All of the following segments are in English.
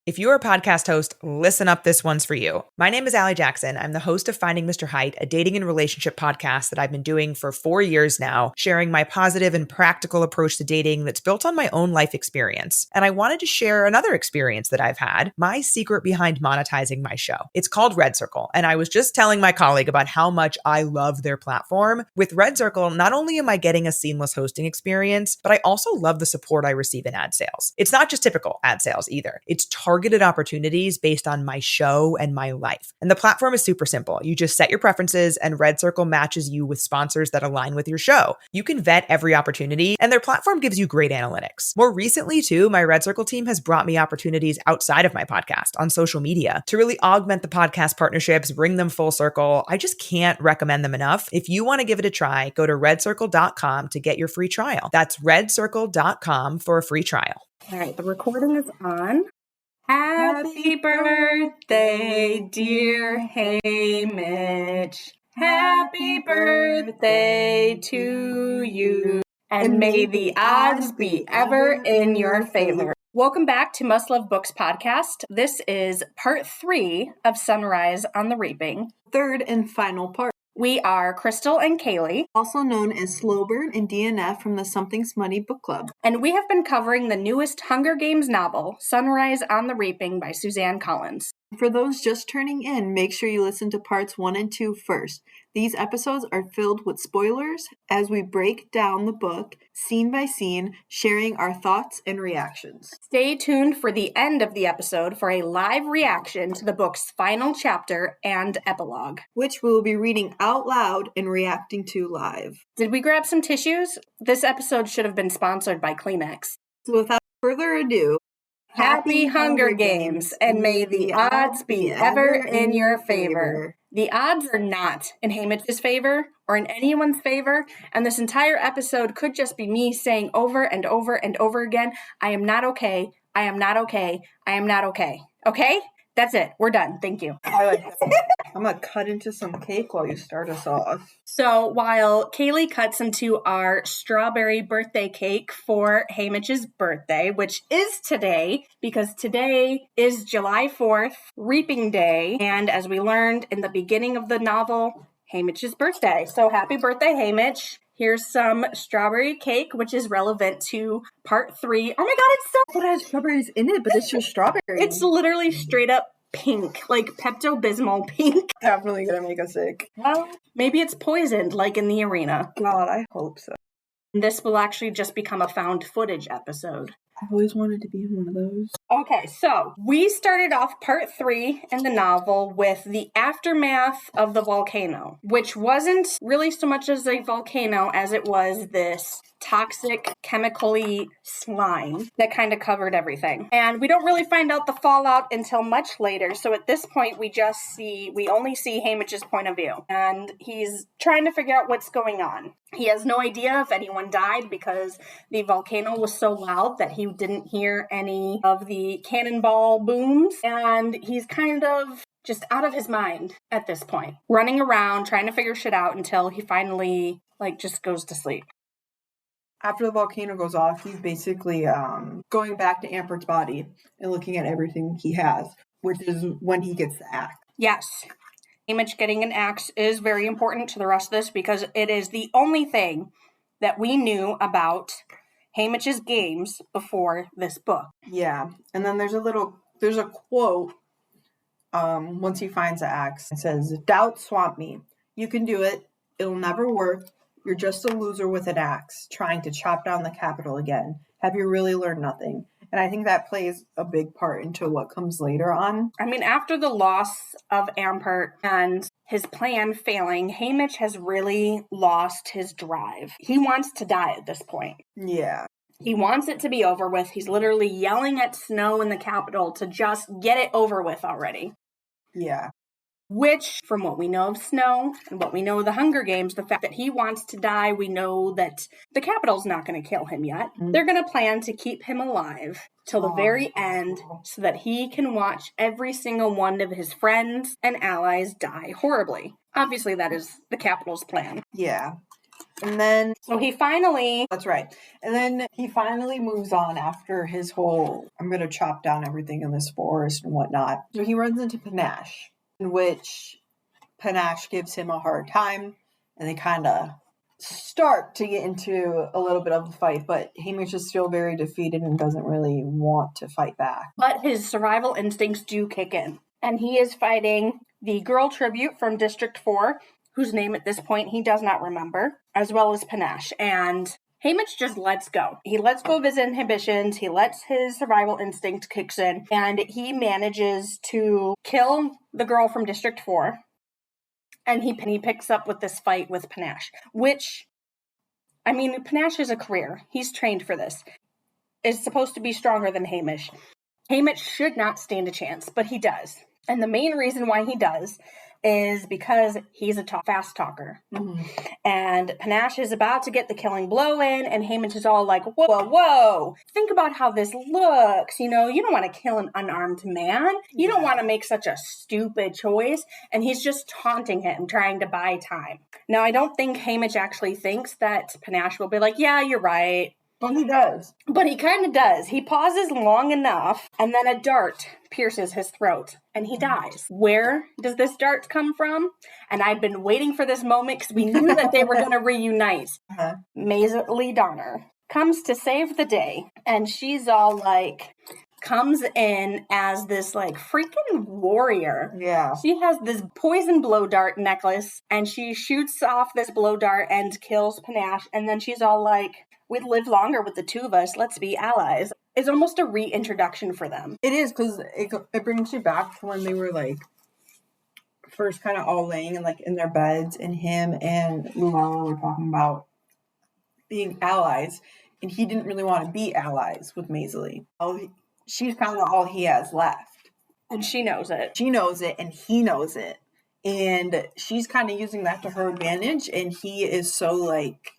If you're a podcast host, listen up, this one's for you. My name is Allie Jackson. I'm the host of Finding Mr. Height, a dating and relationship podcast that I've been doing for 4 years now, sharing my positive and practical approach to dating that's built on my own life experience. And I wanted to share another experience that I've had, my secret behind monetizing my show. It's called Red Circle, and I was just telling my colleague about how much I love their platform. With Red Circle, not only am I getting a seamless hosting experience, but I also love the support I receive in ad sales. It's not just typical ad sales either. It's targeted opportunities based on my show and my life. And the platform is super simple. You just set your preferences and Red Circle matches you with sponsors that align with your show. You can vet every opportunity and their platform gives you great analytics. More recently too, my Red Circle team has brought me opportunities outside of my podcast on social media to really augment the podcast partnerships, bring them full circle. I just can't recommend them enough. If you want to give it a try, go to redcircle.com to get your free trial. That's redcircle.com for a free trial. All right, the recording is on. Happy birthday, dear Hamish. Happy birthday to you. And may the odds be ever in your favor. Welcome back to Must Love Books podcast. This is part 3 of Sunrise on the Reaping. Third and final part. We are Krystle and Kaylee, also known as Slowburn and DNF from the Something Smutty Book Club. And we have been covering the newest Hunger Games novel, Sunrise on the Reaping by Suzanne Collins. For those just turning in, make sure you listen to parts 1 and 2 first. These episodes are filled with spoilers as we break down the book, scene by scene, sharing our thoughts and reactions. Stay tuned for the end of the episode for a live reaction to the book's final chapter and epilogue, which we will be reading out loud and reacting to live. Did we grab some tissues? This episode should have been sponsored by Kleenex. So without further ado, Happy Hunger Games, and may the odds be ever in your favor. The odds are not in Hamish's favor or in anyone's favor, and this entire episode could just be me saying over and over and over again, I am not okay, I am not okay, I am not okay. Okay? That's it. We're done. Thank you. I like that. I'm going to cut into some cake while you start us off. So while Kaylee cuts into our strawberry birthday cake for Hamish's birthday, which is today, because today is July 4th, Reaping Day, and as we learned in the beginning of the novel, Hamish's birthday. So happy birthday, Hamish. Here's some strawberry cake, which is relevant to part 3. Oh my god, it's so... It has strawberries in it, but it's just strawberry. It's literally straight up pink, like Pepto-Bismol pink. Definitely gonna make us sick. Well, maybe it's poisoned, like in the arena. God, I hope so. This will actually just become a found footage episode. I've always wanted to be in one of those. Okay, so we started off part 3 in the novel with the aftermath of the volcano, which wasn't really so much as a volcano as it was this toxic, chemically slime that kind of covered everything. And we don't really find out the fallout until much later. So at this point, we only see Hamish's point of view. And he's trying to figure out what's going on. He has no idea if anyone died because the volcano was so loud that he didn't hear any of the cannonball booms. And he's kind of just out of his mind at this point, running around, trying to figure shit out until he finally, just goes to sleep. After the volcano goes off, he's basically going back to Ambert's body and looking at everything he has, which is when he gets the axe. Yes. Hamish getting an axe is very important to the rest of this because it is the only thing that we knew about Hamish's games before this book. Yeah. And then there's a quote once he finds the axe. It says, "Doubt swamp me. You can do it. It'll never work. You're just a loser with an axe, trying to chop down the Capitol again. Have you really learned nothing?" And I think that plays a big part into what comes later on. I mean, after the loss of Ampert and his plan failing, Hamish has really lost his drive. He wants to die at this point. Yeah. He wants it to be over with. He's literally yelling at Snow in the Capitol to just get it over with already. Yeah. Which, from what we know of Snow and what we know of the Hunger Games, the fact that he wants to die, we know that the Capitol's not going to kill him yet. Mm-hmm. They're going to plan to keep him alive till the very end so that he can watch every single one of his friends and allies die horribly. Obviously, that is the Capitol's plan. Yeah. And then, So he finally... That's right. And then he finally moves on after his whole, I'm going to chop down everything in this forest and whatnot. So he runs into Panache, in which Panache gives him a hard time, and they kind of start to get into a little bit of a fight, but Hamish is still very defeated and doesn't really want to fight back. But his survival instincts do kick in, and he is fighting the girl tribute from District 4, whose name at this point he does not remember, as well as Panache. And Hamish just lets go. He lets go of his inhibitions, he lets his survival instinct kicks in, and he manages to kill the girl from District 4. And he picks up with this fight with Panache, which, I mean, Panache is a career. He's trained for this. Is supposed to be stronger than Hamish. Hamish should not stand a chance, but he does. And the main reason why he does is because he's a fast talker. Mm-hmm. And Panache is about to get the killing blow in, and Hamish is all like, whoa, whoa, whoa, think about how this looks. You know, you don't want to kill an unarmed man. You don't want to make such a stupid choice. And he's just taunting him, trying to buy time. Now, I don't think Hamish actually thinks that Panache will be like, yeah, you're right. Well, he does. But he kind of does. He pauses long enough, and then a dart pierces his throat, and he dies. Where does this dart come from? And I'd been waiting for this moment because we knew that they were going to reunite. Maisie Donner comes to save the day, and she's all like... comes in as this like freaking warrior. Yeah. She has this poison blow dart necklace, and she shoots off this blow dart and kills Panache, and then she's all like, we'd live longer with the two of us, let's be allies. It's almost a reintroduction for them. It is, because it brings you back to when they were like first kind of all laying in their beds, and him and Luella were talking about being allies, and he didn't really want to be allies with Maisie. She's kind of all he has left. And she knows it. She knows it, and he knows it. And she's kind of using that to her advantage, and he is so, like,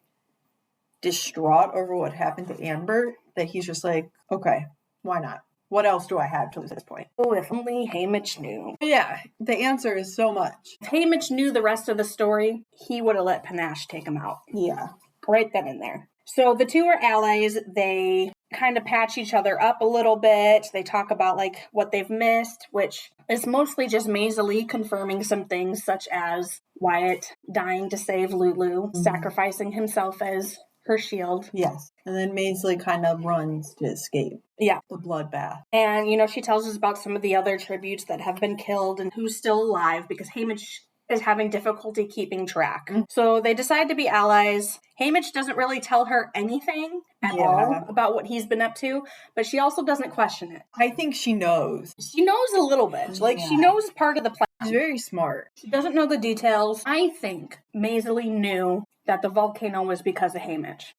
distraught over what happened to Amber that he's just like, okay, why not? What else do I have to lose at this point? Oh, if only Hamish knew. Yeah, the answer is so much. If Hamish knew the rest of the story, he would have let Panache take him out. Yeah. Right then and there. So the two are allies. They kind of patch each other up a little bit. They talk about like what they've missed, which is mostly just Maisie confirming some things, such as Wyatt dying to save Lulu, sacrificing himself as her shield. Yes. And then Maisie kind of runs to escape. Yeah. The bloodbath. And, you know, she tells us about some of the other tributes that have been killed and who's still alive, because Hamish is having difficulty keeping track. So they decide to be allies. Hamish doesn't really tell her anything at all about what he's been up to, but she also doesn't question it. I think she knows. She knows a little bit. Like, she knows part of the plan. She's very smart. She doesn't know the details. I think Maisie knew that the volcano was because of Hamish.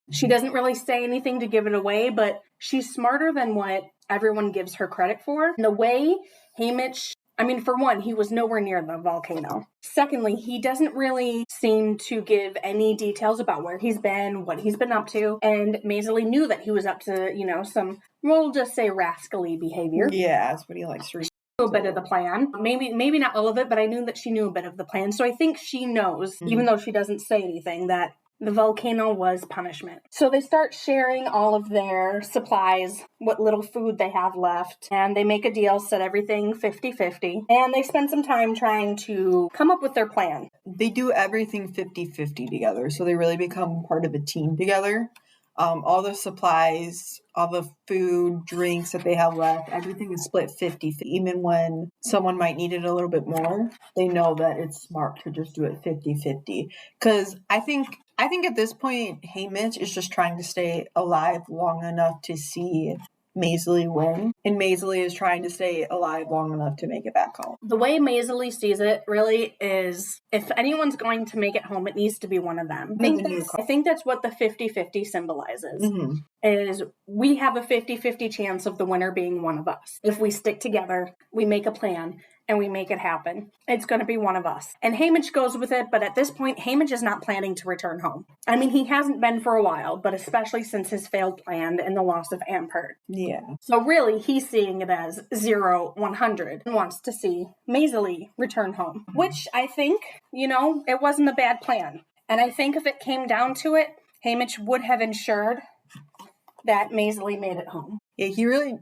She doesn't really say anything to give it away, but she's smarter than what everyone gives her credit for. And the way Hamish... I mean, for one, he was nowhere near the volcano. Secondly, he doesn't really seem to give any details about where he's been, what he's been up to. And Maisie knew that he was up to, you know, some, we'll just say rascally behavior. Yeah, that's what he likes to read. A bit of the plan. Maybe not all of it, but I knew that she knew a bit of the plan. So I think she knows, even though she doesn't say anything, that the volcano was punishment. So they start sharing all of their supplies, what little food they have left, and they make a deal, set everything 50-50, and they spend some time trying to come up with their plan. They do everything 50-50 together, so they really become part of a team together. All the supplies, all the food, drinks that they have left, everything is split 50-50. Even when someone might need it a little bit more, they know that it's smart to just do it 50-50. Because I think at this point, Hamish is just trying to stay alive long enough to see Maisie win. And Maisie is trying to stay alive long enough to make it back home. The way Maisie sees it really is, if anyone's going to make it home, it needs to be one of them. I think that's what the 50-50 symbolizes. Is we have a 50-50 chance of the winner being one of us. If we stick together, we make a plan, and we make it happen, it's going to be one of us. And Hamish goes with it, but at this point, Hamish is not planning to return home. I mean, he hasn't been for a while, but especially since his failed plan and the loss of Ampert. Yeah. So really, he's seeing it as 0-100 and wants to see Maisie return home, which I think, you know, it wasn't a bad plan. And I think if it came down to it, Haymitch would have ensured that Maisley made it home. Yeah, he really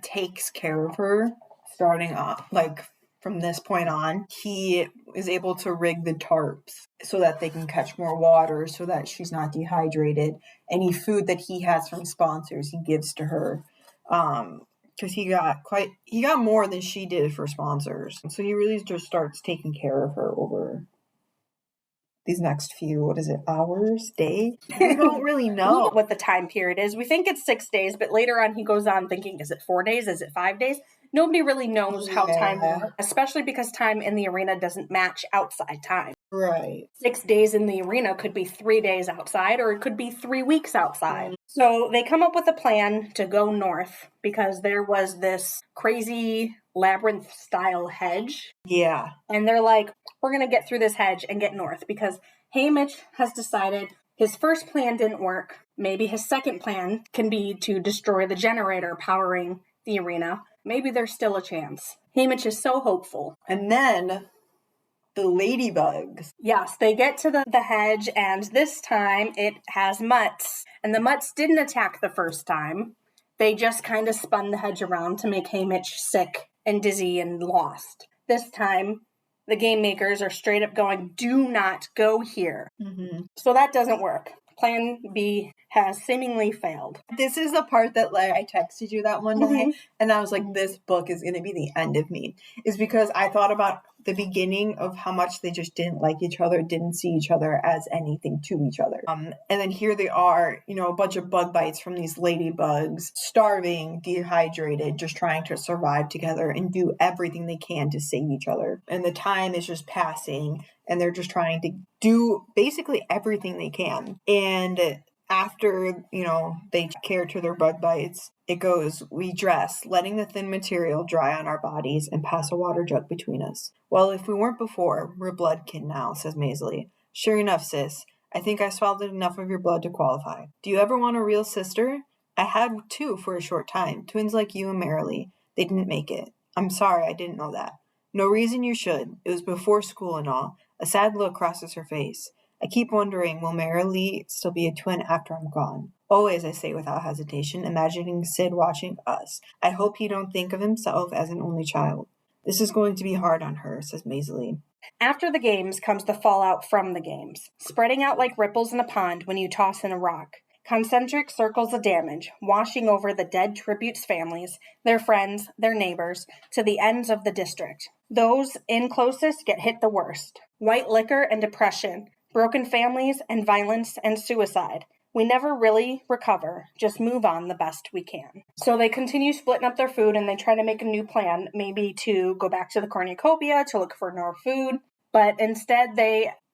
takes care of her starting off. From this point on, he is able to rig the tarps so that they can catch more water, so that she's not dehydrated. Any food that he has from sponsors, he gives to her. Because he got more than she did for sponsors. So he really just starts taking care of her over these next few, hours, days? We don't really know what the time period is. We think it's 6 days, but later on he goes on thinking, is it 4 days? Is it 5 days? Nobody really knows how time works, especially because time in the arena doesn't match outside time. Right. 6 days in the arena could be 3 days outside, or it could be 3 weeks outside. So they come up with a plan to go north because there was this crazy labyrinth-style hedge. Yeah. And they're like, we're going to get through this hedge and get north because Haymitch has decided his first plan didn't work. Maybe his second plan can be to destroy the generator powering the arena. Maybe there's still a chance. Haymitch is so hopeful. And then the ladybugs. Yes, they get to the hedge, and this time it has mutts. And the mutts didn't attack the first time. They just kind of spun the hedge around to make Haymitch sick and dizzy and lost. This time, the game makers are straight up going, do not go here. Mm-hmm. So that doesn't work. Plan B has seemingly failed. This is the part that I texted you that one day, and I was like, this book is going to be the end of me. Is because I thought about the beginning of how much they just didn't like each other, didn't see each other as anything to each other. And then here they are, a bunch of bug bites from these ladybugs, starving, dehydrated, just trying to survive together and do everything they can to save each other. And the time is just passing, and they're just trying to do basically everything they can. And after, they care to their bug bites, it goes, we dress, letting the thin material dry on our bodies and pass a water jug between us. Well, if we weren't before, we're bloodkin now, says Maisley. Sure enough, sis. I think I swallowed enough of your blood to qualify. Do you ever want a real sister? I had 2 for a short time, twins like you and Marilee. They didn't make it. I'm sorry, I didn't know that. No reason you should. It was before school and all. A sad look crosses her face. I keep wondering, will Marilee still be a twin after I'm gone? Always, I say without hesitation, imagining Sid watching us. I hope he don't think of himself as an only child. This is going to be hard on her, says Maisley. After the games comes the fallout from the games, spreading out like ripples in a pond when you toss in a rock. Concentric circles of damage, washing over the dead tributes' families, their friends, their neighbors, to the ends of the district. Those in closest get hit the worst. White liquor and depression, broken families and violence and suicide. We never really recover, just move on the best we can. So they continue splitting up their food, and they try to make a new plan, maybe to go back to the cornucopia to look for more food. But instead,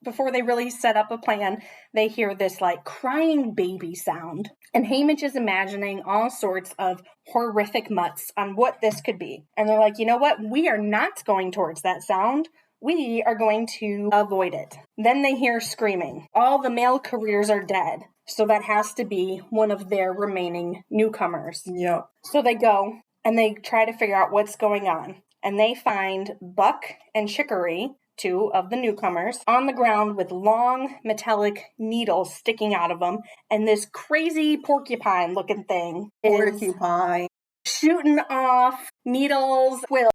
before they really set up a plan, they hear this crying baby sound. And Haymitch is imagining all sorts of horrific mutts on what this could be. And they're like, you know what? We are not going towards that sound. We are going to avoid it. Then they hear screaming. All the male careers are dead. So that has to be one of their remaining newcomers. Yep. So they go and they try to figure out what's going on. And they find Buck and Chicory, 2 of the newcomers, on the ground with long metallic needles sticking out of them. And this crazy porcupine-looking thing is shooting off needles, quills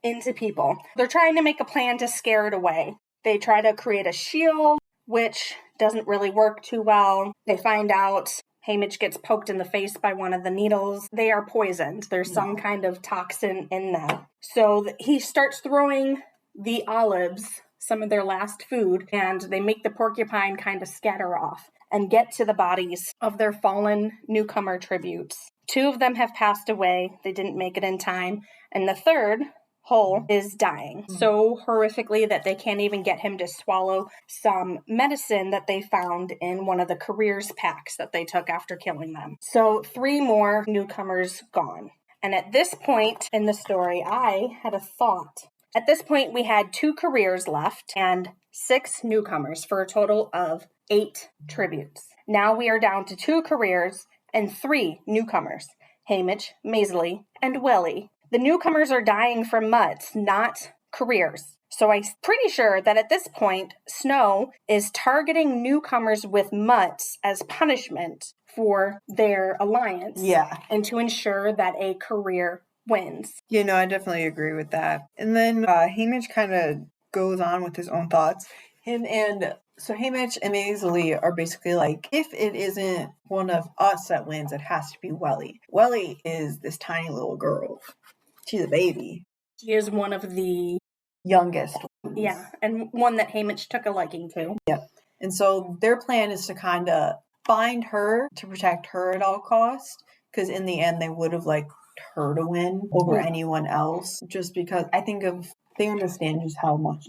into people. They're trying to make a plan to scare it away. They try to create a shield, which doesn't really work too well. They find out Haymitch gets poked in the face by one of the needles. They are poisoned. There's some kind of toxin in them. So he starts throwing the olives, some of their last food, and they make the porcupine kind of scatter off and get to the bodies of their fallen newcomer tributes. 2 of them have passed away. They didn't make it in time. And the third, Hull, is dying so horrifically that they can't even get him to swallow some medicine that they found in one of the careers packs that they took after killing them. So 3 more newcomers gone. And at this point in the story, I had a thought. At this point, we had 2 careers left and 6 newcomers for a total of 8 tributes. Now we are down to 2 careers and 3 newcomers, Haymitch, Maisley, and Welly. The newcomers are dying from mutts, not careers. So I'm pretty sure that at this point, Snow is targeting newcomers with mutts as punishment for their alliance. Yeah. And to ensure that a career wins. You know, I definitely agree with that. And then Haymitch kind of goes on with his own thoughts. So Haymitch and Maisley are basically like, if it isn't one of us that wins, it has to be Welly. Welly is this tiny little girl. She's a baby. She is one of the youngest ones. Yeah, and one that Haymitch took a liking to. Yeah. And so their plan is to kind of find her to protect her at all costs. Because in the end, they would have liked her to win over anyone else. Just because they understand just how much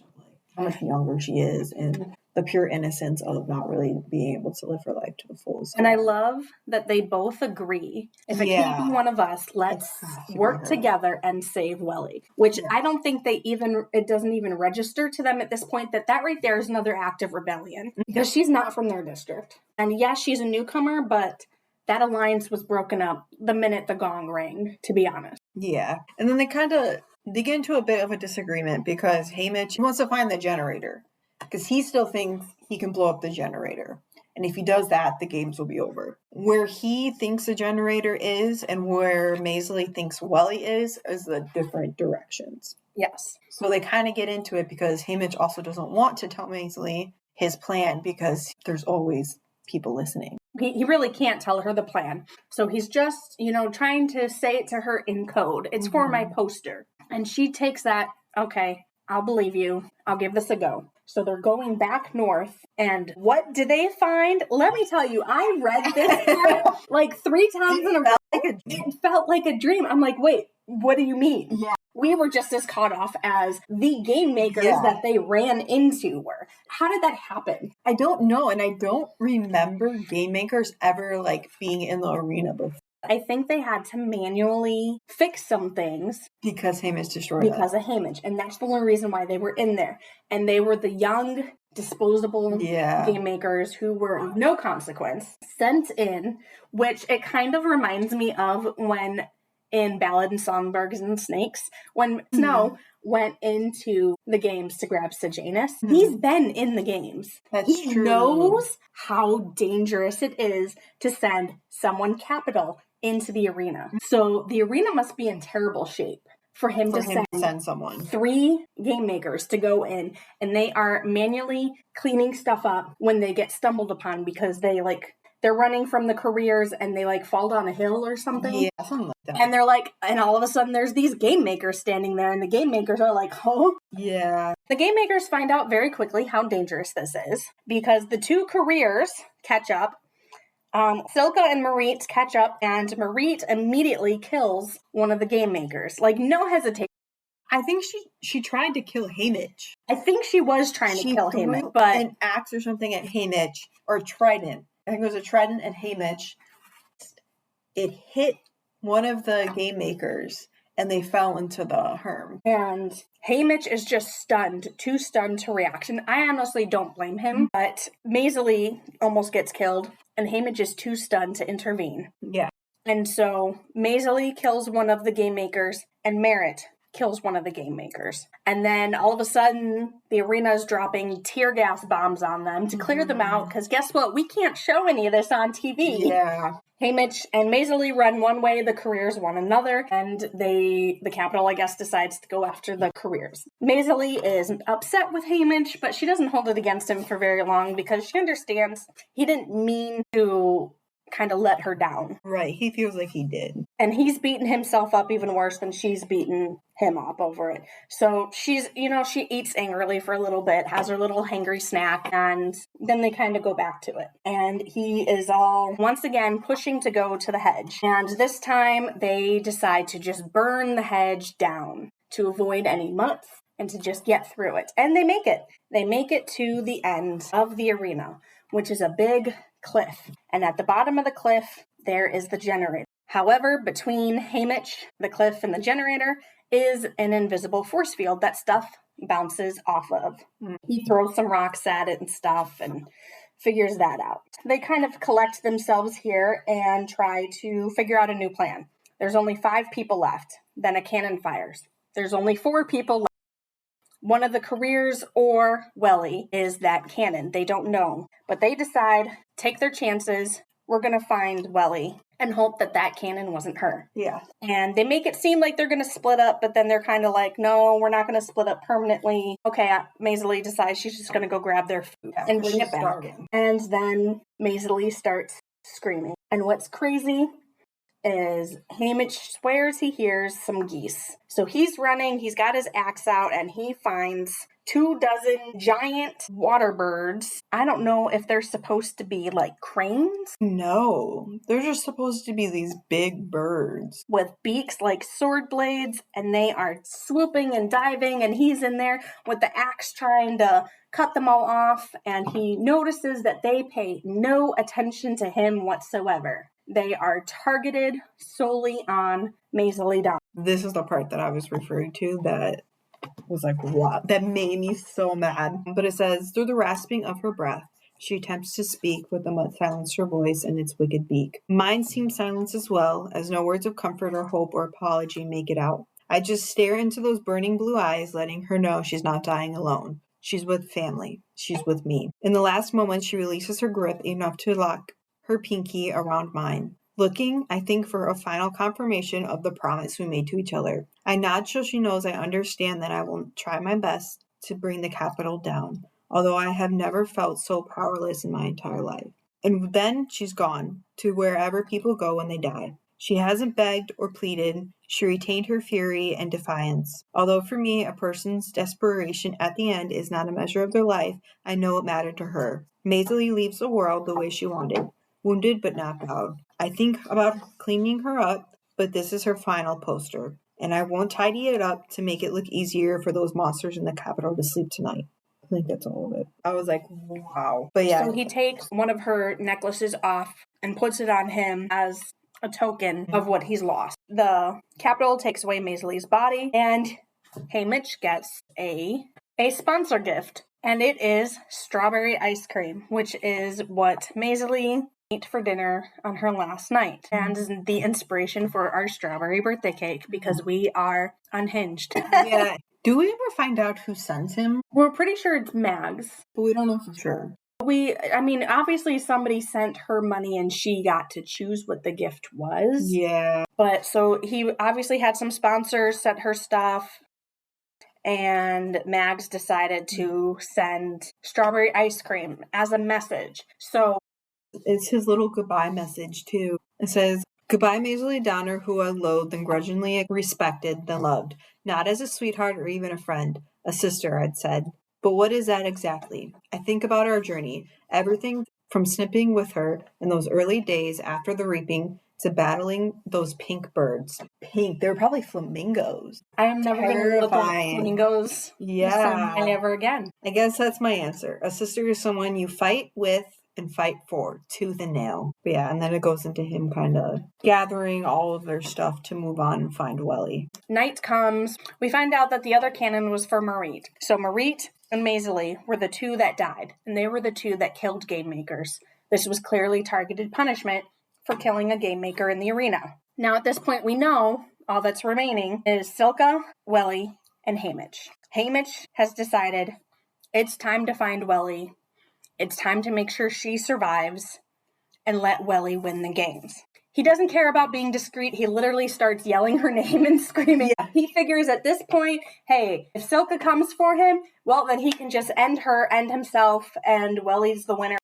younger she is and the pure innocence of not really being able to live her life to the fullest. And I love that they both agree, if it can't be one of us, let's work together and save Welly. Which I don't think it doesn't even register to them at this point that right there is another act of rebellion. Because she's not from their district. And yes, she's a newcomer, but that alliance was broken up the minute the gong rang, to be honest. Yeah. And then they get into a bit of a disagreement because Haymitch wants to find the generator. Because he still thinks he can blow up the generator. And if he does that, the games will be over. Where he thinks the generator is and where Maisley thinks Welly is the different directions. Yes. So they kind of get into it because Haymitch also doesn't want to tell Maisley his plan because there's always people listening. He really can't tell her the plan. So he's just, trying to say it to her in code. It's for my poster. And she takes that, okay, I'll believe you. I'll give this a go. So they're going back north. And what do they find? Let me tell you, I read this like 3 times in a row. It felt like a dream. I'm like, wait, what do you mean? Yeah. We were just as caught off as the game makers that they ran into were. How did that happen? I don't know. And I don't remember game makers ever being in the arena before. I think they had to manually fix some things. Because Haymitch destroyed Because of Haymitch. And that's the only reason why they were in there. And they were the young, disposable game makers who were of no consequence, sent in, which it kind of reminds me of when in Ballad and Songbirds and Snakes, when Snow went into the games to grab Sejanus. He's been in the games. That's true. He knows how dangerous it is to send someone capital into the arena. So the arena must be in terrible shape for him to send someone. 3 game makers to go in, and they are manually cleaning stuff up when they get stumbled upon because they're running from the careers and they fall down a hill or something. Yeah, something like that. And they're and all of a sudden there's these game makers standing there and the game makers are like, oh. Yeah. The game makers find out very quickly how dangerous this is because the 2 careers catch up. Silka and Marit catch up and Marit immediately kills one of the game makers. No hesitation. I think she tried to kill Haymitch. I think she was trying to kill Haymitch, but an axe or something at Haymitch or a trident. I think it was a trident at Haymitch. It hit one of the game makers and they fell into the herm. And Haymitch is just stunned, too stunned to react. And I honestly don't blame him, but Maisley almost gets killed and Haymitch is too stunned to intervene. Yeah. And so Maisley kills one of the game makers and Merritt kills one of the game makers. And then all of a sudden, the arena is dropping tear gas bombs on them to clear them out, because guess what? We can't show any of this on TV. Yeah. Haymitch and Maisley run one way, the careers one another, and the capital, I guess, decides to go after the careers. Maisley is upset with Haymitch, but she doesn't hold it against him for very long because she understands he didn't mean to kind of let her down. Right, he feels like he did. And he's beaten himself up even worse than she's beaten him up over it. So she's, she eats angrily for a little bit, has her little hangry snack, and then they kind of go back to it. And he is all, once again, pushing to go to the hedge. And this time they decide to just burn the hedge down to avoid any mutts and to just get through it. And they make it. They make it to the end of the arena, which is a big cliff. And at the bottom of the cliff, there is the generator. However, between Haymitch, the cliff, and the generator is an invisible force field that stuff bounces off of. He throws some rocks at it and stuff and figures that out. They kind of collect themselves here and try to figure out a new plan. There's only 5 people left. Then a cannon fires. There's only 4 people left. one of the careers or Welly is that cannon. They don't know, but they decide, take their chances. We're going to find Welly and hope that that cannon wasn't her. Yeah. And they make it seem like they're going to split up, but then they're kind of like, no, we're not going to split up permanently. Okay, Maisie decides she's just going to go grab their food and bring it back. Starving. And then Maisie starts screaming. And what's crazy is Hamish swears he hears some geese. So he's running, he's got his axe out, and he finds 24 giant water birds. I don't know if they're supposed to be like cranes. No, they're just supposed to be these big birds. With beaks like sword blades, and they are swooping and diving, and he's in there with the axe trying to cut them all off, and he notices that they pay no attention to him whatsoever. They are targeted solely on Maisie Dawn. This is the part that I was referring to that was like, what? That made me so mad. But it says, through the rasping of her breath, she attempts to speak, but the mud silenced her voice and its wicked beak. Mine seems silenced as well, as no words of comfort or hope or apology make it out. I just stare into those burning blue eyes, letting her know she's not dying alone. She's with family. She's with me. In the last moment, she releases her grip enough to lock her pinky around mine. Looking, I think, for a final confirmation of the promise we made to each other. I nod so she knows I understand that I will try my best to bring the capital down, although I have never felt so powerless in my entire life. And then she's gone, to wherever people go when they die. She hasn't begged or pleaded. She retained her fury and defiance. Although for me, a person's desperation at the end is not a measure of their life, I know it mattered to her. Maisie leaves the world the way she wanted. Wounded but not bowed. I think about cleaning her up, but this is her final poster, and I won't tidy it up to make it look easier for those monsters in the Capitol to sleep tonight. I think that's all of it. I was like, wow. But yeah. So he takes one of her necklaces off and puts it on him as a token of what he's lost. The Capitol takes away Maisie's body, and Hamish gets a sponsor gift. And it is strawberry ice cream, which is what Maisie ate for dinner on her last night, and is the inspiration for our strawberry birthday cake, because we are unhinged. Yeah. Do we ever find out who sent him? We're pretty sure it's Mags. But we don't know for sure. Obviously somebody sent her money and she got to choose what the gift was. Yeah. But so he obviously had some sponsors sent her stuff, and Mags decided to send strawberry ice cream as a message. So it's his little goodbye message, too. It says, goodbye, Maisie Donner, who I loathed and grudgingly respected, then loved. Not as a sweetheart or even a friend. A sister, I'd said. But what is that exactly? I think about our journey. Everything from snipping with her in those early days after the reaping to battling those pink birds. Pink. They were probably flamingos. I am never going to look at flamingos ever again. I guess that's my answer. A sister is someone you fight with and fight for, tooth and nail. But yeah, and then it goes into him kind of gathering all of their stuff to move on and find Welly. Night comes. We find out that the other cannon was for Marit. So Marit and Maisie were the two that died, and they were the two that killed game makers. This was clearly targeted punishment for killing a game maker in the arena. Now at this point we know all that's remaining is Silka, Welly, and Hamish. Hamish has decided it's time to find Welly. It's time to make sure she survives and let Welly win the games. He doesn't care about being discreet. He literally starts yelling her name and screaming. Yeah. He figures at this point, hey, if Silka comes for him, well, then he can just end himself, and Welly's the winner.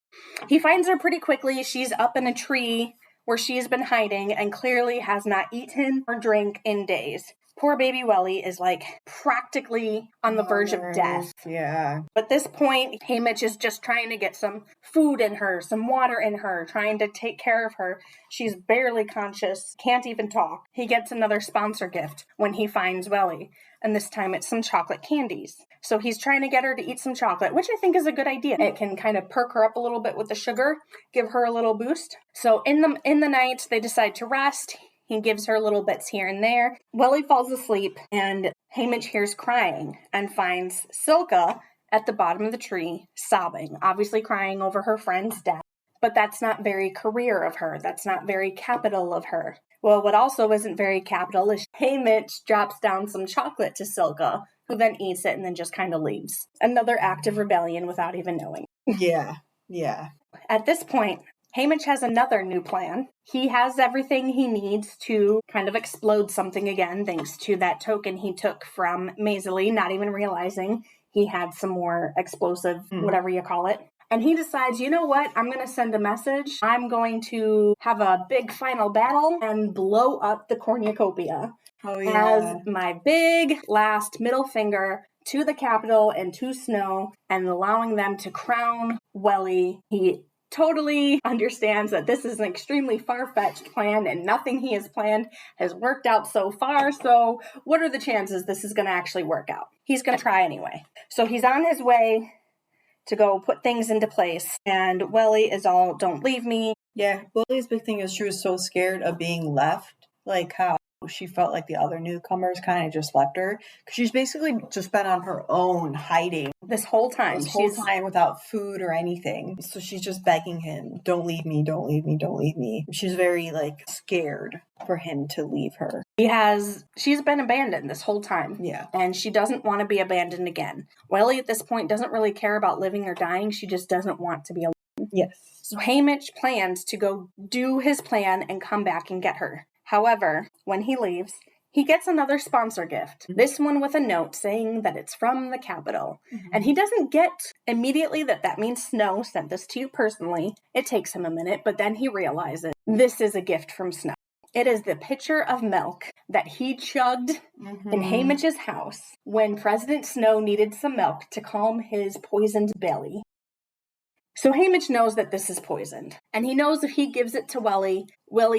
He finds her pretty quickly. She's up in a tree where she's been hiding and clearly has not eaten or drank in days. Poor baby Welly is like practically on the verge of death. Yeah. But at this point, Hamish is just trying to get some food in her, some water in her, trying to take care of her. She's barely conscious, can't even talk. He gets another sponsor gift when he finds Welly, and this time it's some chocolate candies. So he's trying to get her to eat some chocolate, which I think is a good idea. It can kind of perk her up a little bit with the sugar, give her a little boost. So in the night, they decide to rest. He gives her little bits here and there. Welly falls asleep, and Hamish hears crying and finds Silka at the bottom of the tree, sobbing, obviously crying over her friend's death. But that's not very career of her. That's not very capital of her. Well, what also isn't very capital is Haymitch drops down some chocolate to Silka, who then eats it and then just kind of leaves. Another act of rebellion without even knowing. Yeah. At this point, Haymitch has another new plan. He has everything he needs to kind of explode something again, thanks to that token he took from Maisley, not even realizing he had some more explosive, whatever you call it. And he decides, you know what? I'm going to send a message. I'm going to have a big final battle and blow up the cornucopia as my big last middle finger to the Capitol and to Snow, and allowing them to crown Welly. He totally understands that this is an extremely far-fetched plan and nothing he has planned has worked out so far. So what are the chances this is going to actually work out? He's going to try anyway. So he's on his way to go put things into place. And Welly is all, don't leave me. Yeah, Welly's big thing is she was so scared of being left. Like how she felt like the other newcomers kind of just left her. Because she's basically just been on her own hiding. This whole time Without food or anything. So she's just begging him, don't leave me, don't leave me, don't leave me. She's very scared for him to leave her. She's been abandoned this whole time. Yeah. And she doesn't want to be abandoned again. Welly at this point doesn't really care about living or dying. She just doesn't want to be alone. Yes. So Haymitch plans to go do his plan and come back and get her. However, when he leaves, he gets another sponsor gift. This one with a note saying that it's from the Capitol. And he doesn't get immediately that means Snow sent this to you personally. It takes him a minute, but then he realizes this is a gift from Snow. It is the pitcher of milk that he chugged in Haymitch's house when President Snow needed some milk to calm his poisoned belly. So Haymitch knows that this is poisoned. And he knows if he gives it to Welly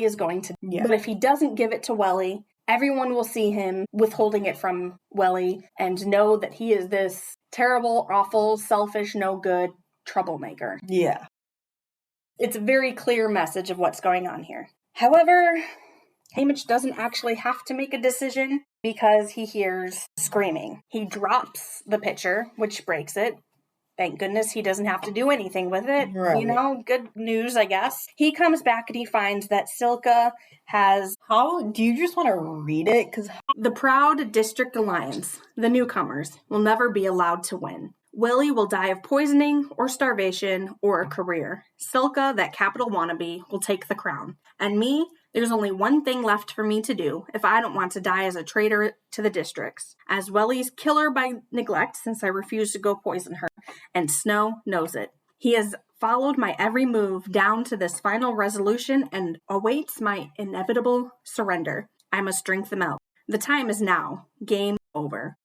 is going to. Yeah. But if he doesn't give it to Welly, everyone will see him withholding it from Welly and know that he is this terrible, awful, selfish, no good troublemaker. Yeah. It's a very clear message of what's going on here. However, Haymitch doesn't actually have to make a decision because he hears screaming. He drops the pitcher, which breaks it. Thank goodness he doesn't have to do anything with it. Right. Good news, I guess. He comes back and he finds that Silka has... How? Do you just want to read it? Because the proud District Alliance, the newcomers, will never be allowed to win. Welly will die of poisoning or starvation or a career. Silka, that capital wannabe, will take the crown. And me, there's only one thing left for me to do if I don't want to die as a traitor to the districts. As Welly's killer by neglect, since I refuse to go poison her, and Snow knows it. He has followed my every move down to this final resolution and awaits my inevitable surrender. I must drink the milk. The time is now. Game over.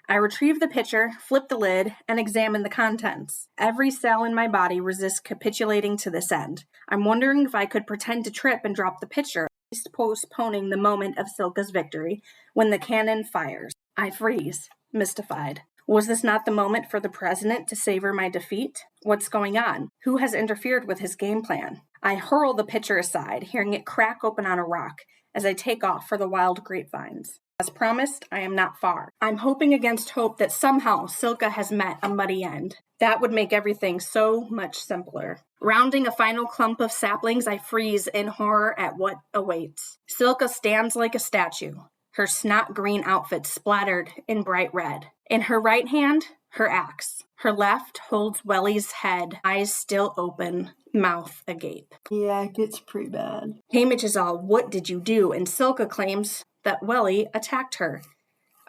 I retrieve the pitcher, flip the lid, and examine the contents. Every cell in my body resists capitulating to this end. I'm wondering if I could pretend to trip and drop the pitcher, at least postponing the moment of Silka's victory, when the cannon fires. I freeze, mystified. Was this not the moment for the president to savor my defeat? What's going on? Who has interfered with his game plan? I hurl the pitcher aside, hearing it crack open on a rock, as I take off for the wild grapevines. As promised, I am not far. I'm hoping against hope that somehow Silka has met a muddy end. That would make everything so much simpler. Rounding a final clump of saplings, I freeze in horror at what awaits. Silka stands like a statue, her snot green outfit splattered in bright red. In her right hand, her axe. Her left holds Welly's head, eyes still open, mouth agape. Yeah, it gets pretty bad. Haymitch is all, what did you do? And Silka claims that Welly attacked her.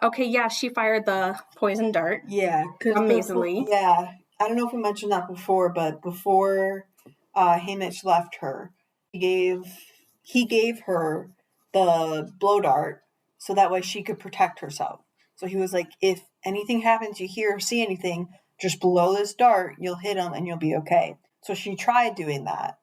Okay, yeah, she fired the poison dart. Yeah, amazingly. Yeah, I don't know if we mentioned that before, but before Haymitch left her, he gave her the blow dart so that way she could protect herself. So he was like, if anything happens, you hear or see anything, just blow this dart, you'll hit him and you'll be okay. So she tried doing that.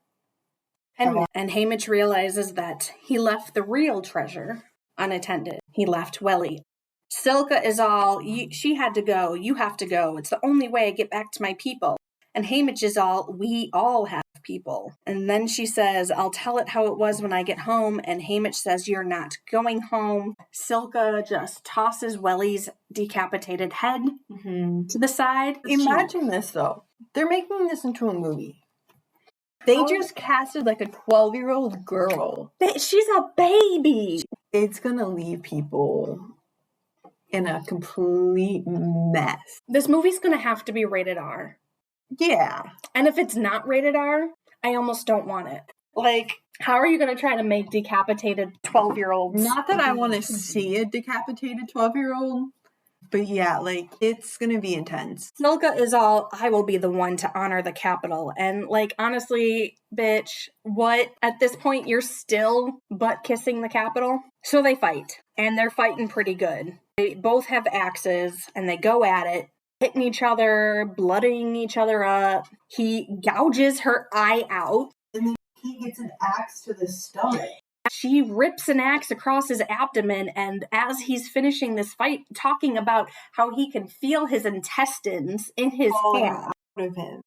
And Haymitch realizes that he left the real treasure unattended. He left Welly. Silka is all, she had to go, you have to go. It's the only way I get back to my people. And Haymitch is all, we all have people. And then she says, I'll tell it how it was when I get home. And Haymitch says, you're not going home. Silka just tosses Welly's decapitated head to the side. Imagine this, though. They're making this into a movie. They just casted like a 12-year-old girl. She's a baby. It's gonna leave people in a complete mess. This movie's gonna have to be rated R. Yeah. And if it's not rated R, I almost don't want it. Like, how are you going to try to make decapitated 12-year-olds? Not that I want to see a decapitated 12-year-old, but yeah, like, it's going to be intense. Silka is all, I will be the one to honor the Capitol. And, like, honestly, bitch, what? At this point, you're still butt-kissing the Capitol? So they fight, and they're fighting pretty good. They both have axes, and they go at it, hitting each other, blooding each other up. He gouges her eye out. And then he gets an axe to the stomach. She rips an axe across his abdomen, and as he's finishing this fight, talking about how he can feel his intestines in his hand. Out of him.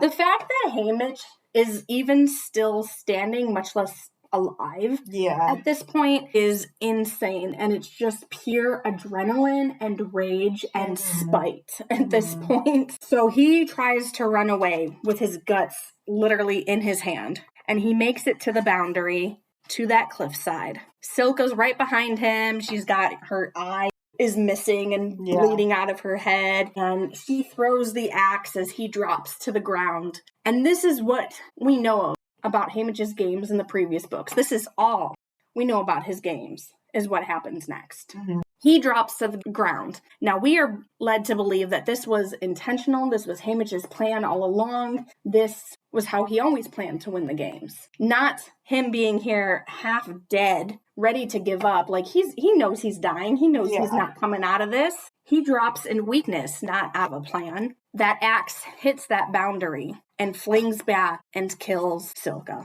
The fact that Haymitch is even still standing, much less alive, at this point is insane, and it's just pure adrenaline and rage and spite at this point. So he tries to run away with his guts literally in his hand, and he makes it to the boundary, to that cliffside. Silka's right behind him. She's got her eye is missing and bleeding out of her head, and she throws the axe as he drops to the ground. And this is what we know about Haymitch's games in the previous books. This is all we know about his games, is what happens next. He drops to the ground. Now, we are led to believe that this was intentional. This was Haymitch's plan all along. This was how he always planned to win the games. Not him being here half dead, ready to give up. Like, he knows he's dying. He knows he's not coming out of this. He drops in weakness, not out of a plan. That axe hits that boundary and flings back and kills Silka.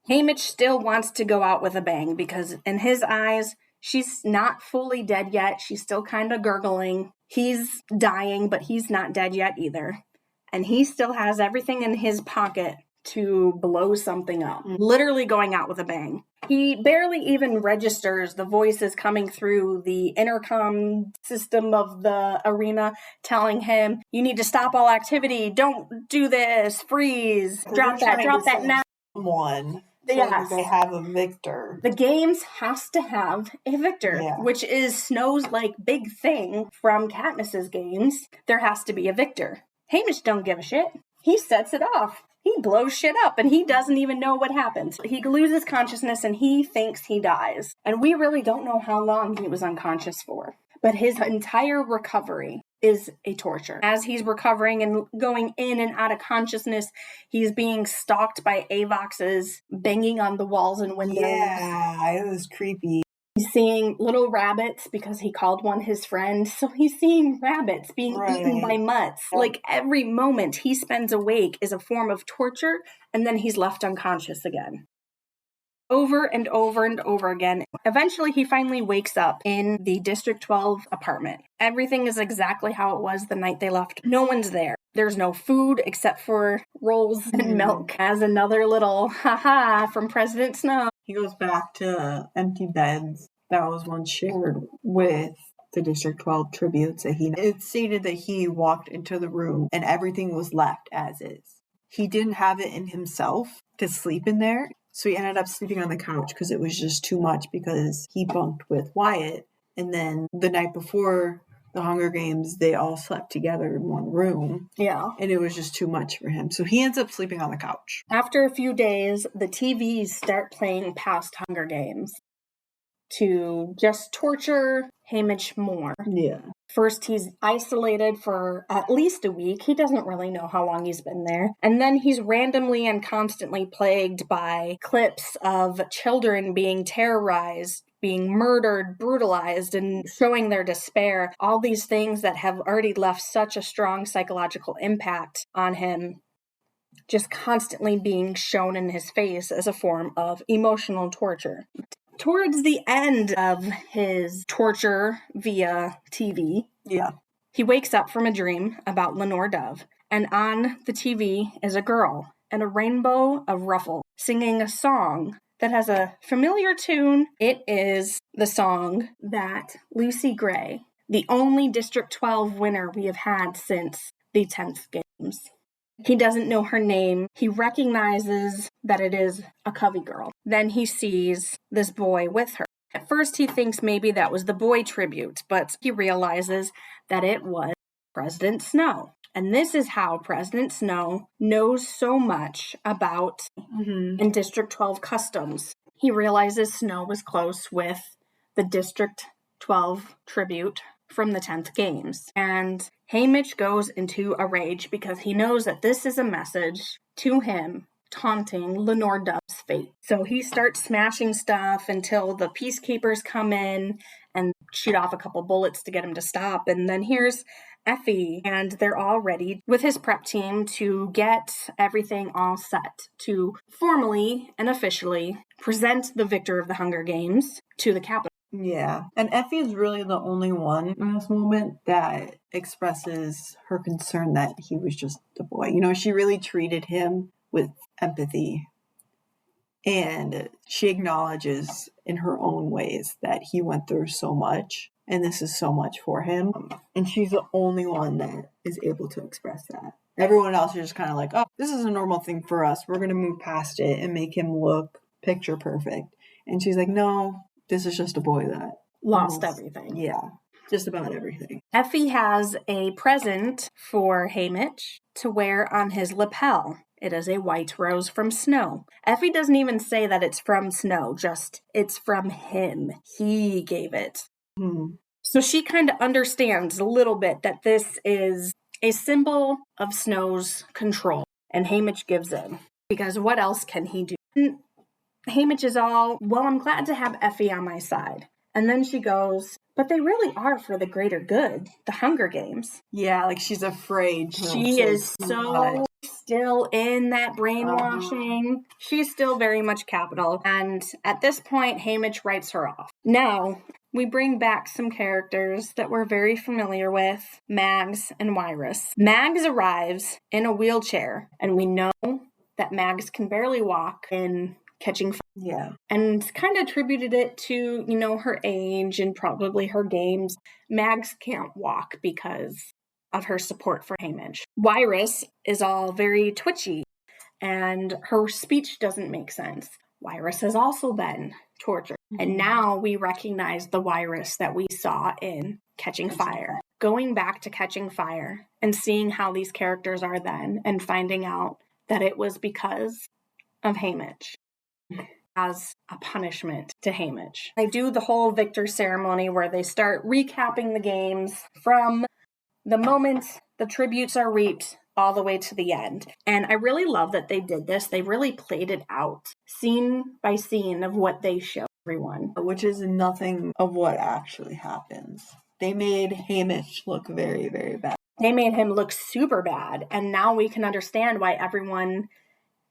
Haymitch still wants to go out with a bang because in his eyes, she's not fully dead yet. She's still kind of gurgling. He's dying, but he's not dead yet either. And he still has everything in his pocket to blow something up. Literally going out with a bang. He barely even registers the voices coming through the intercom system of the arena telling him, you need to stop all activity. Don't do this. Freeze. Drop that now. One. So they have a victor. The games has to have a victor, which is Snow's like big thing from Katniss's games. There has to be a victor. Haymitch don't give a shit. He sets it off. He blows shit up and he doesn't even know what happens. He loses consciousness and he thinks he dies. And we really don't know how long he was unconscious for. But his entire recovery is a torture. As he's recovering and going in and out of consciousness, he's being stalked by Avoxes, banging on the walls and windows. Yeah, it was creepy. He's seeing little rabbits because he called one his friend. So he's seeing rabbits being eaten by mutts. Like every moment he spends awake is a form of torture, and then he's left unconscious again. Over and over and over again. Eventually, he finally wakes up in the District 12 apartment. Everything is exactly how it was the night they left. No one's there. There's no food except for rolls and milk. As another little ha-ha from President Snow. He goes back to empty beds that was once shared with the District 12 tributes. It stated that he walked into the room and everything was left as is. He didn't have it in himself to sleep in there. So he ended up sleeping on the couch because it was just too much because he bunked with Wyatt. And then the night before the Hunger Games, they all slept together in one room. Yeah. And it was just too much for him. So he ends up sleeping on the couch. After a few days, the TVs start playing past Hunger Games to just torture Haymitch more. Yeah. First, he's isolated for at least a week. He doesn't really know how long he's been there. And then he's randomly and constantly plagued by clips of children being terrorized, being murdered, brutalized, and showing their despair. All these things that have already left such a strong psychological impact on him, just constantly being shown in his face as a form of emotional torture. Towards the end of his torture via TV, he wakes up from a dream about Lenore Dove, and on the TV is a girl and a rainbow of ruffle singing a song that has a familiar tune. It is the song that Lucy Gray, the only District 12 winner we have had since the 10th games. He doesn't know her name. He recognizes that it is a Covey girl. Then he sees this boy with her. At first, he thinks maybe that was the boy tribute, but he realizes that it was President Snow. And this is how President Snow knows so much about in District 12 customs. He realizes Snow was close with the District 12 tribute from the 10th games. And Haymitch goes into a rage because he knows that this is a message to him taunting Lenore Dove's fate. So he starts smashing stuff until the peacekeepers come in and shoot off a couple bullets to get him to stop. And then here's Effie, and they're all ready with his prep team to get everything all set to formally and officially present the victor of the Hunger Games to the Capitol. Yeah. And Effie is really the only one in this moment that expresses her concern that he was just a boy. You know, she really treated him with empathy. And she acknowledges in her own ways that he went through so much. And this is so much for him. And she's the only one that is able to express that. Everyone else is just kind of like, oh, this is a normal thing for us. We're going to move past it and make him look picture perfect. And she's like, no, this is just a boy that Lost everything. Yeah, just about everything. Effie has a present for Haymitch to wear on his lapel. It is a white rose from Snow. Effie doesn't even say that it's from Snow, just it's from him. He gave it. So she kind of understands a little bit that this is a symbol of Snow's control. And Haymitch gives in. Because what else can he do? And Haymitch is all, well, I'm glad to have Effie on my side. And then she goes, but they really are for the greater good, the Hunger Games. Yeah, like she's afraid. She is so still in that brainwashing. She's still very much capital. And at this point, Haymitch writes her off. Now, we bring back some characters that we're very familiar with, Mags and Wyrus. Mags arrives in a wheelchair, and we know that Mags can barely walk in Catching Fire. Yeah. And kind of attributed it to, you know, her age and probably her games. Mags can't walk because of her support for Haymitch. Wyrus is all very twitchy and her speech doesn't make sense. Wyrus has also been tortured. And now we recognize the Wyrus that we saw in Catching Fire. Going back to Catching Fire and seeing how these characters are then and finding out that it was because of Haymitch as a punishment to Haymitch. They do the whole victor ceremony where they start recapping the games from the moment the tributes are reaped all the way to the end. And I really love that they did this. They really played it out, scene by scene of what they show everyone. Which is nothing of what actually happens. They made Haymitch look very, very bad. They made him look super bad. And now we can understand why everyone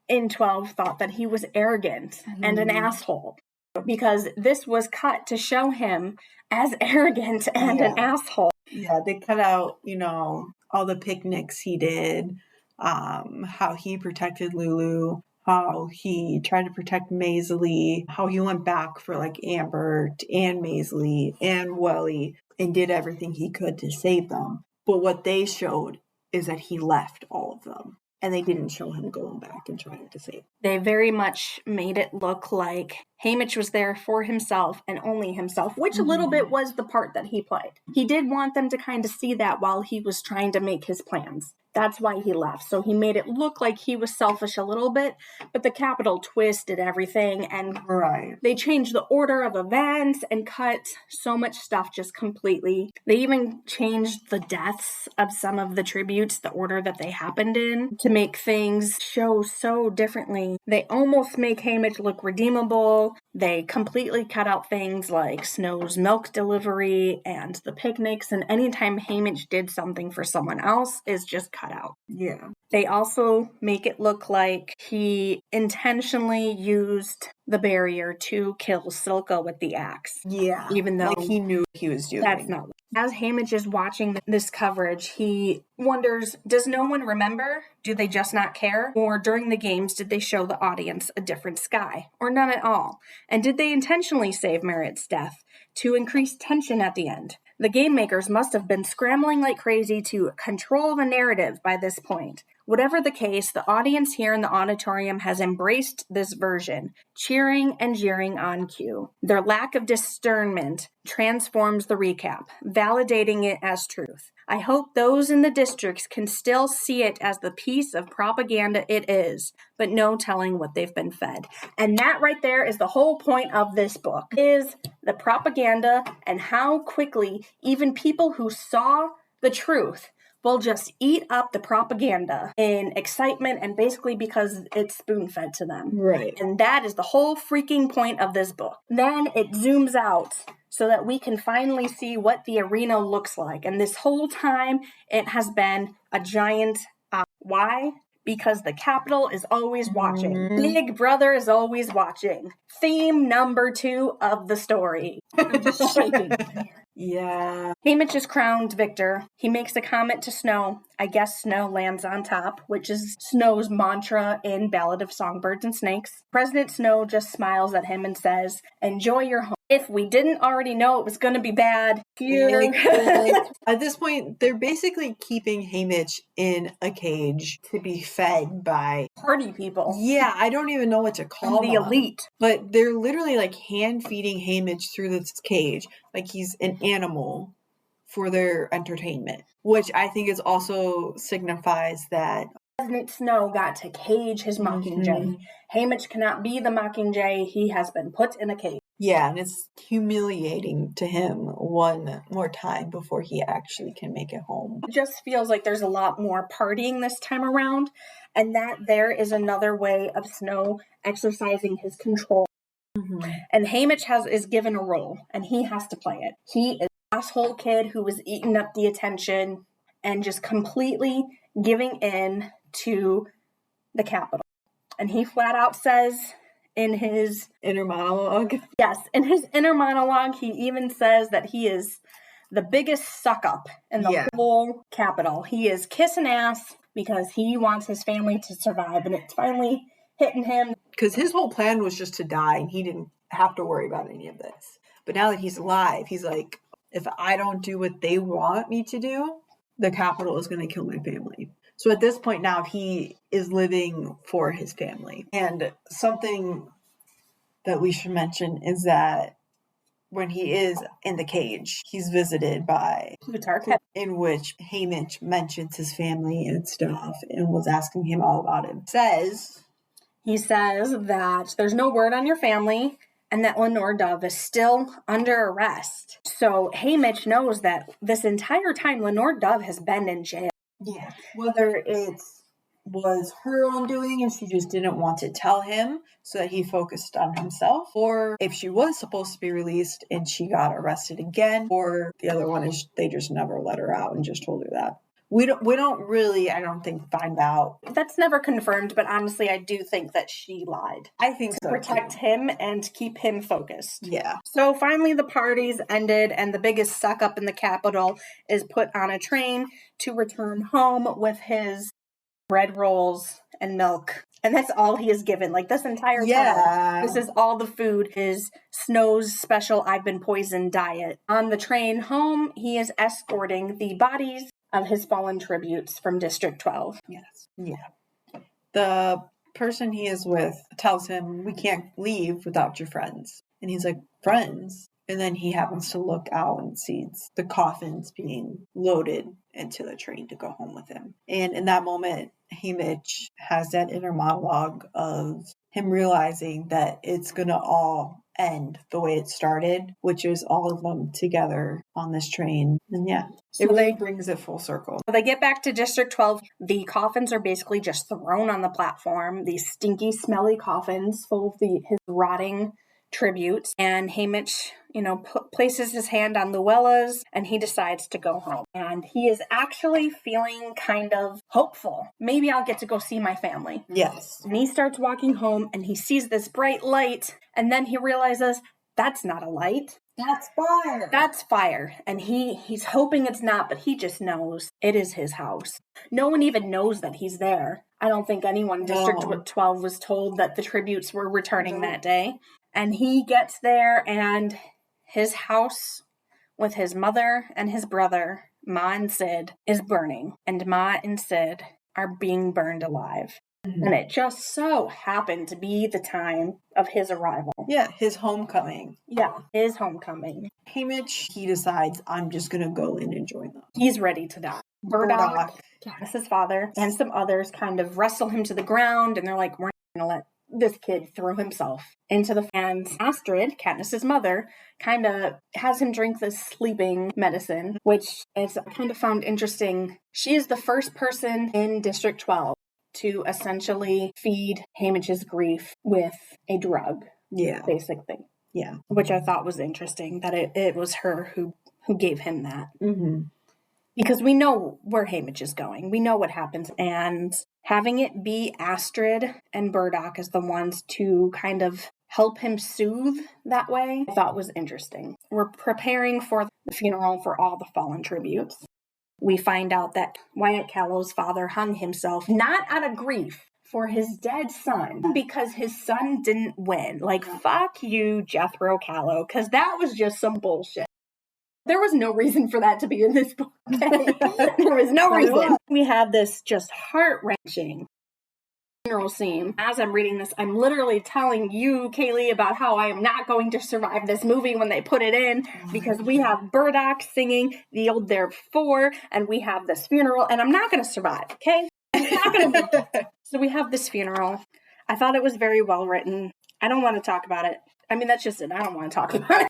in 12 thought that he was arrogant and an asshole. Because this was cut to show him as arrogant and an asshole. Yeah, they cut out, you know, all the picnics he did, how he protected Lulu, how he tried to protect Maisley, how he went back for like Ambert and Maisley and Welly and did everything he could to save them. But what they showed is that he left all of them. And they didn't show him going back and trying to save. They very much made it look like Haymitch was there for himself and only himself, which a little bit was the part that he played. He did want them to kind of see that while he was trying to make his plans. That's why he left. So he made it look like he was selfish a little bit, but the Capitol twisted everything and they changed the order of events and cut so much stuff just completely. They even changed the deaths of some of the tributes, the order that they happened in, to make things show so differently. They almost make Haymitch look redeemable. They completely cut out things like Snow's milk delivery and the picnics, and anytime Haymitch did something for someone else is just cut out. Yeah. They also make it look like he intentionally used the barrier to kill Silka with the axe. Yeah. Even though like he knew what he was doing. That's not. As Haymitch is watching this coverage, he wonders, does no one remember? Do they just not care? Or during the games, did they show the audience a different sky? Or none at all? And did they intentionally save Merritt's death? to increase tension at the end. The game makers must have been scrambling like crazy to control the narrative by this point. Whatever the case, the audience here in the auditorium has embraced this version, cheering and jeering on cue. Their lack of discernment transforms the recap, validating it as truth. I hope those in the districts can still see it as the piece of propaganda it is, but no telling what they've been fed. And that right there is the whole point of this book, is the propaganda and how quickly even people who saw the truth will just eat up the propaganda in excitement and basically because it's spoon-fed to them. Right. And that is the whole freaking point of this book. Then it zooms out so that we can finally see what the arena looks like. And this whole time, it has been a giant why? Because the Capitol is always watching. Big Brother is always watching. Theme number 2 of the story. I'm just shaking. Yeah. Haymitch is crowned victor. He makes a comment to Snow. I guess Snow lands on top, which is Snow's mantra in Ballad of Songbirds and Snakes. President Snow just smiles at him and says, enjoy your home. If we didn't already know it was going to be bad, here. At this point, they're basically keeping Haymitch in a cage to be fed by party people. Yeah, I don't even know what to call the them. elite. But they're literally like hand feeding Haymitch through this cage like he's an animal for their entertainment, which I think is also signifies that President Snow got to cage his Mockingjay. Haymitch cannot be the Mockingjay. He has been put in a cage. Yeah, and it's humiliating to him one more time before he actually can make it home. It just feels like there's a lot more partying this time around, and that there is another way of Snow exercising his control. And Haymitch is given a role, and he has to play it. He is an asshole kid who was eating up the attention and just completely giving in to the Capitol. And he flat out says in his inner monologue. Yes, in his inner monologue, he even says that he is the biggest suck-up in the whole Capitol. He is kissing ass because he wants his family to survive, and it's finally hitting him. Because his whole plan was just to die, and he didn't have to worry about any of this. But now that he's alive, he's like, if I don't do what they want me to do, the Capitol is going to kill my family. So at this point now, he is living for his family. And something that we should mention is that when he is in the cage, he's visited by Plutarch, in which Haymitch mentions his family and stuff and was asking him all about it. He says that there's no word on your family and that Lenore Dove is still under arrest. So Haymitch knows that this entire time Lenore Dove has been in jail. Yeah, whether it was her own doing and she just didn't want to tell him so that he focused on himself, or if she was supposed to be released and she got arrested again, or the other one is they just never let her out and just told her that. We don't really, I don't think, find out. That's never confirmed, but honestly, I do think that she lied. I think so. To protect him and keep him focused. Yeah. So finally the party's ended and the biggest suck up in the Capitol is put on a train to return home with his bread rolls and milk. And that's all he is given. Like this entire time, this is all the food is Snow's special I've been poisoned diet. On the train home, he is escorting the bodies of his fallen tributes from District 12. Yes. Yeah. The person he is with tells him, we can't leave without your friends. And he's like, friends? And then he happens to look out and sees the coffins being loaded into the train to go home with him. And in that moment, Haymitch has that inner monologue of him realizing that it's going to all end the way it started, which is all of them together on this train. And it really brings it full circle. They get back to District 12. The coffins are basically just thrown on the platform. These stinky, smelly coffins full of his rotting tributes. And Haymitch, places his hand on Luella's and he decides to go home. And he is actually feeling kind of hopeful. Maybe I'll get to go see my family. Yes. And he starts walking home and he sees this bright light. And then he realizes that's not a light. That's fire. That's fire. And he's hoping it's not, but he just knows it is his house. No one even knows that he's there. I don't think anyone in District 12 was told that the tributes were returning that day. And he gets there and his house with his mother and his brother, Ma and Sid, is burning. And Ma and Sid are being burned alive. Mm-hmm. And it just so happened to be the time of his arrival. Yeah, his homecoming. Yeah, his homecoming. Haymitch, he decides, I'm just going to go in and join them. He's ready to die. Burdock, Katniss's father, and some others kind of wrestle him to the ground, and they're like, we're not going to let this kid throw himself into the... And Astrid, Katniss's mother, kind of has him drink this sleeping medicine, which is kind of found interesting. She is the first person in District 12 to essentially feed Haymitch's grief with a drug. Yeah. Basic thing. Yeah. Which I thought was interesting, that it was her who gave him that. Mm-hmm. Because we know where Haymitch is going. We know what happens. And having it be Astrid and Burdock as the ones to kind of help him soothe that way, I thought was interesting. We're preparing for the funeral for all the fallen tributes. We find out that Wyatt Callow's father hung himself, not out of grief for his dead son, because his son didn't win. Like, fuck you, Jethro Callow, because that was just some bullshit. There was no reason for that to be in this book. Okay? There was no reason. We have this just heart-wrenching funeral scene. As I'm reading this, I'm literally telling you, Kaylee, about how I am not going to survive this movie when they put it in, because we have Burdock singing The Old Therefore, and we have this funeral, and I'm not going to survive, okay? I'm not going to. So we have this funeral. I thought it was very well written. I don't want to talk about it. I mean, that's just it. I don't want to talk about it.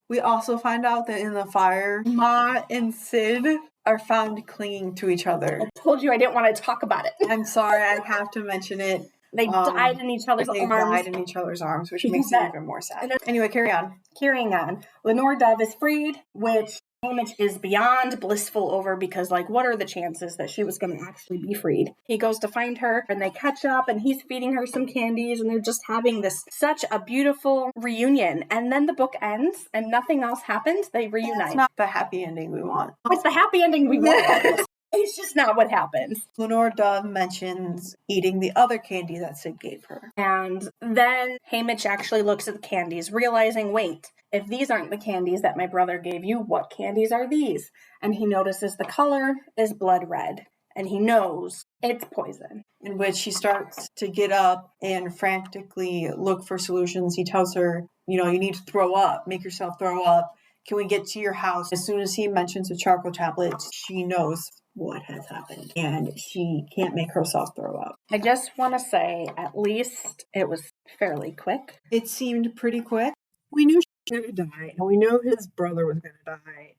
We also find out that in the fire, Ma and Sid are found clinging to each other. I told you I didn't want to talk about it. I'm sorry, I have to mention it. They died in each other's arms. They died in each other's arms, which makes it even more sad. Anyway, carry on. Carrying on. Lenore Dove is freed, which Haymitch is beyond blissful over, because, like, what are the chances that she was going to actually be freed? He goes to find her, and they catch up, and he's feeding her some candies, and they're just having such a beautiful reunion. And then the book ends, and nothing else happens. They reunite. It's not the happy ending we want. It's the happy ending we want. It's just not what happens. Lenore Dove mentions eating the other candy that Sid gave her. And then Haymitch actually looks at the candies, realizing, wait, if these aren't the candies that my brother gave you, what candies are these? And he notices the color is blood red, and he knows it's poison. In which he starts to get up and frantically look for solutions. He tells her, you need to throw up, make yourself throw up. Can we get to your house? As soon as he mentions the charcoal tablets, she knows what has happened, and she can't make herself throw up. I just want to say, at least it was fairly quick. It seemed pretty quick. We knew she was going to die, and we knew his brother was going to die,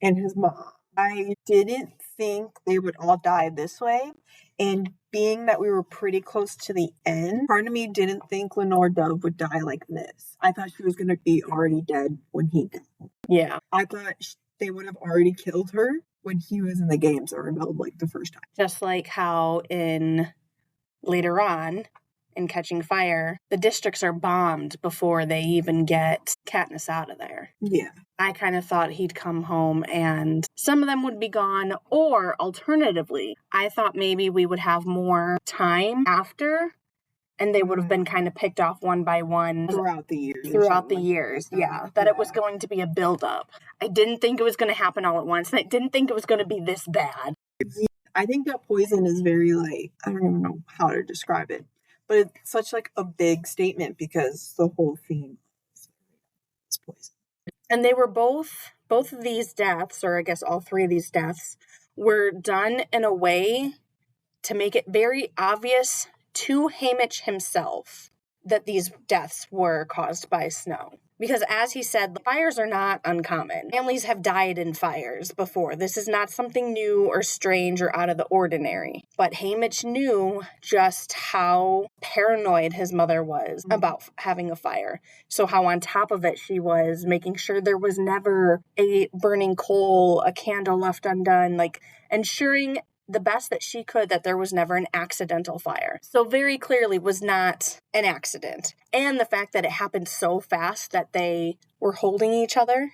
and his mom. I didn't think they would all die this way, and being that we were pretty close to the end, part of me didn't think Lenore Dove would die like this. I thought she was going to be already dead when he died. Yeah. I thought they would have already killed her when he was in the games or rebelled, like, the first time. Just like how later on in Catching Fire, the districts are bombed before they even get Katniss out of there. Yeah. I kind of thought he'd come home and some of them would be gone, or alternatively, I thought maybe we would have more time after, and they would have been kind of picked off one by one. Throughout the years. Yeah. That it was going to be a build-up. I didn't think it was going to happen all at once, and I didn't think it was going to be this bad. I think that poison is very, like, I don't even know how to describe it, but it's such, like, a big statement because the whole theme is poison. And they were both of these deaths, or I guess all three of these deaths, were done in a way to make it very obvious to Haymitch himself that these deaths were caused by snow. Because as he said, the fires are not uncommon. Families have died in fires before. This is not something new or strange or out of the ordinary. But Haymitch knew just how paranoid his mother was about having a fire. So how on top of it she was making sure there was never a burning coal, a candle left undone, like ensuring the best that she could that there was never an accidental fire. So very clearly was not an accident. And the fact that it happened so fast that they were holding each other,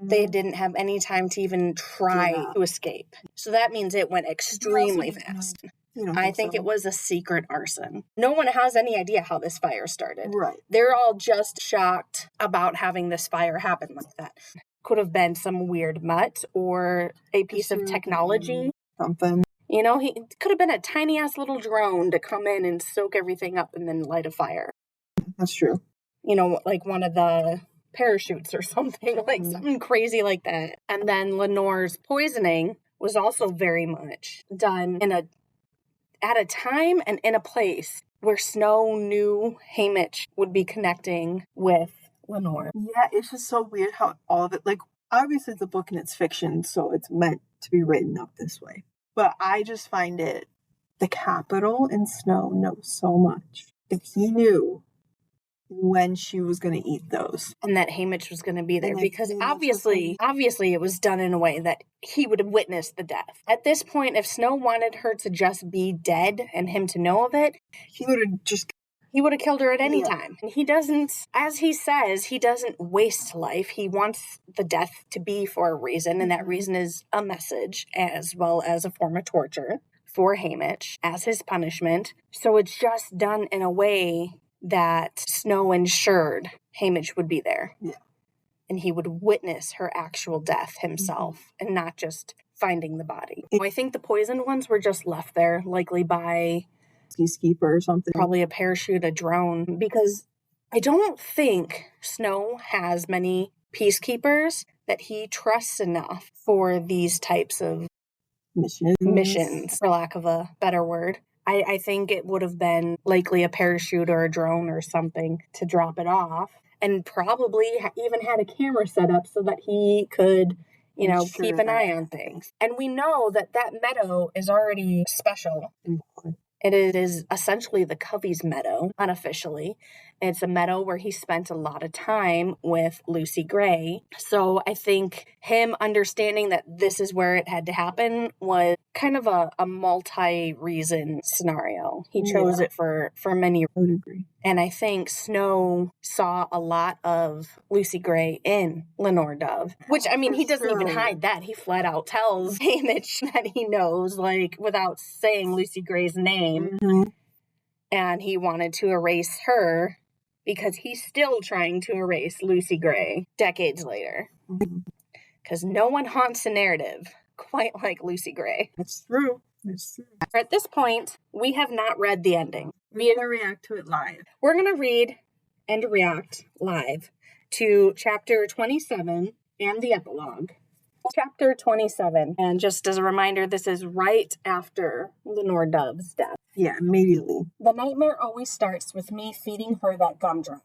they didn't have any time to even try to escape. So that means it went extremely fast. You don't I think so? it was a secret arson. No one has any idea how this fire started. Right. They're all just shocked about having this fire happen like that. Could have been some weird mutt or a piece of technology. Something. You know, he could have been a tiny ass little drone to come in and soak everything up and then light a fire. That's true. You know, like one of the parachutes or something, like something crazy like that. And then Lenore's poisoning was also very much done at a time and in a place where Snow knew Haymitch would be connecting with Lenore. Yeah, it's just so weird how all of it, like, obviously it's a book and it's fiction, so it's meant to be written up this way. But I just find it, the Capitol and Snow knows so much that he knew when she was going to eat those. And that Haymitch was going to be there because obviously it was done in a way that he would have witnessed the death. At this point, if Snow wanted her to just be dead and him to know of it, he would have killed her at any time. And he doesn't, as he says, he doesn't waste life. He wants the death to be for a reason, and that reason is a message as well as a form of torture for Haymitch as his punishment. So it's just done in a way that Snow ensured Haymitch would be there. Yeah. And he would witness her actual death himself and not just finding the body. I think the poisoned ones were just left there, likely by peacekeeper or something. Probably a parachute, a drone, because I don't think Snow has many peacekeepers that he trusts enough for these types of missions, for lack of a better word. I think it would have been likely a parachute or a drone or something to drop it off, and probably even had a camera set up so that he could, keep an eye on things. And we know that meadow is already special. It is essentially the Covey's meadow, unofficially. It's a meadow where he spent a lot of time with Lucy Gray. So I think him understanding that this is where it had to happen was kind of a multi-reason scenario. He chose it for many reasons. And I think Snow saw a lot of Lucy Gray in Lenore Dove, which, I mean, he doesn't even hide that. He flat out tells Haymitch that he knows, like, without saying Lucy Gray's name. Mm-hmm. And he wanted to erase her because he's still trying to erase Lucy Gray decades later. Because no one haunts a narrative quite like Lucy Gray. That's true. At this point, we have not read the ending. We're going to react to it live. We're going to read and react live to chapter 27 and the epilogue. Chapter 27. And just as a reminder, this is right after Lenore Dove's death. Yeah, immediately. The nightmare always starts with me feeding her that gumdrop.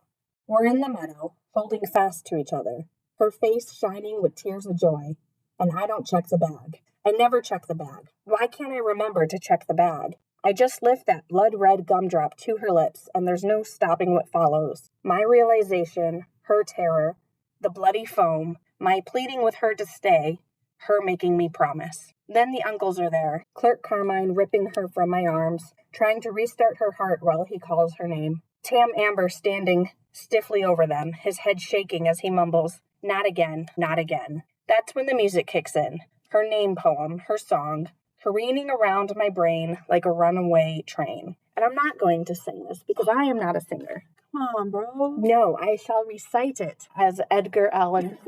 We're in the meadow, holding fast to each other, her face shining with tears of joy. And I don't check the bag. I never check the bag. Why can't I remember to check the bag? I just lift that blood-red gumdrop to her lips, and there's no stopping what follows. My realization, her terror, the bloody foam, my pleading with her to stay, her making me promise. Then the uncles are there, Clerk Carmine ripping her from my arms, trying to restart her heart while he calls her name. Tam Amber standing stiffly over them, his head shaking as he mumbles, "Not again, not again." That's when the music kicks in. Her name poem, her song, careening around my brain like a runaway train. And I'm not going to sing this because I am not a singer. Come on, bro. No, I shall recite it as Edgar Allan.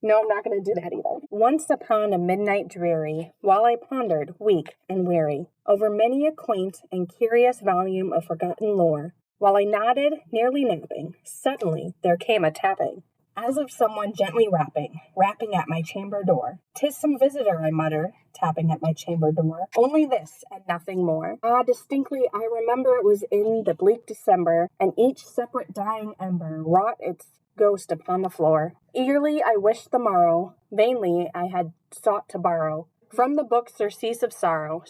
No, I'm not going to do that either. Once upon a midnight dreary, while I pondered, weak and weary, over many a quaint and curious volume of forgotten lore, while I nodded, nearly napping, suddenly there came a tapping, as of someone gently rapping at my chamber door. "'Tis some visitor," I mutter, tapping at my chamber door. Only this, and nothing more. Ah, distinctly I remember it was in the bleak December, and each separate dying ember wrought its ghost upon the floor. Eagerly I wished the morrow, vainly I had sought to borrow from the book surcease of sorrow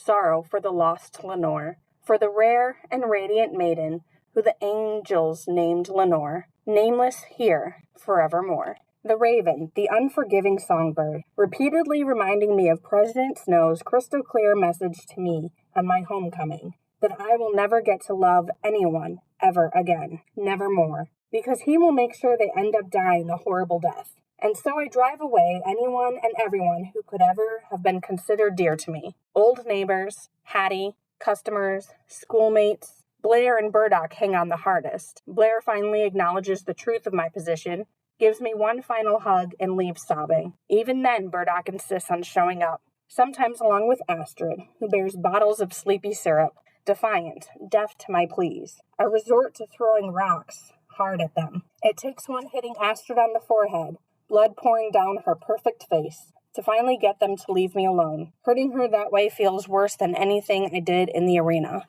for the lost Lenore, for the rare and radiant maiden who the angels named Lenore, nameless here forevermore. The raven, the unforgiving songbird, repeatedly reminding me of President Snow's crystal clear message to me on my homecoming, that I will never get to love anyone ever again, never more, because he will make sure they end up dying a horrible death. And so I drive away anyone and everyone who could ever have been considered dear to me. Old neighbors, Hattie, customers, schoolmates. Blair and Burdock hang on the hardest. Blair finally acknowledges the truth of my position, gives me one final hug, and leaves sobbing. Even then, Burdock insists on showing up, sometimes along with Astrid, who bears bottles of sleepy syrup, defiant, deaf to my pleas. I resort to throwing rocks hard at them. It takes one hitting Astrid on the forehead, blood pouring down her perfect face, to finally get them to leave me alone. Hurting her that way feels worse than anything I did in the arena.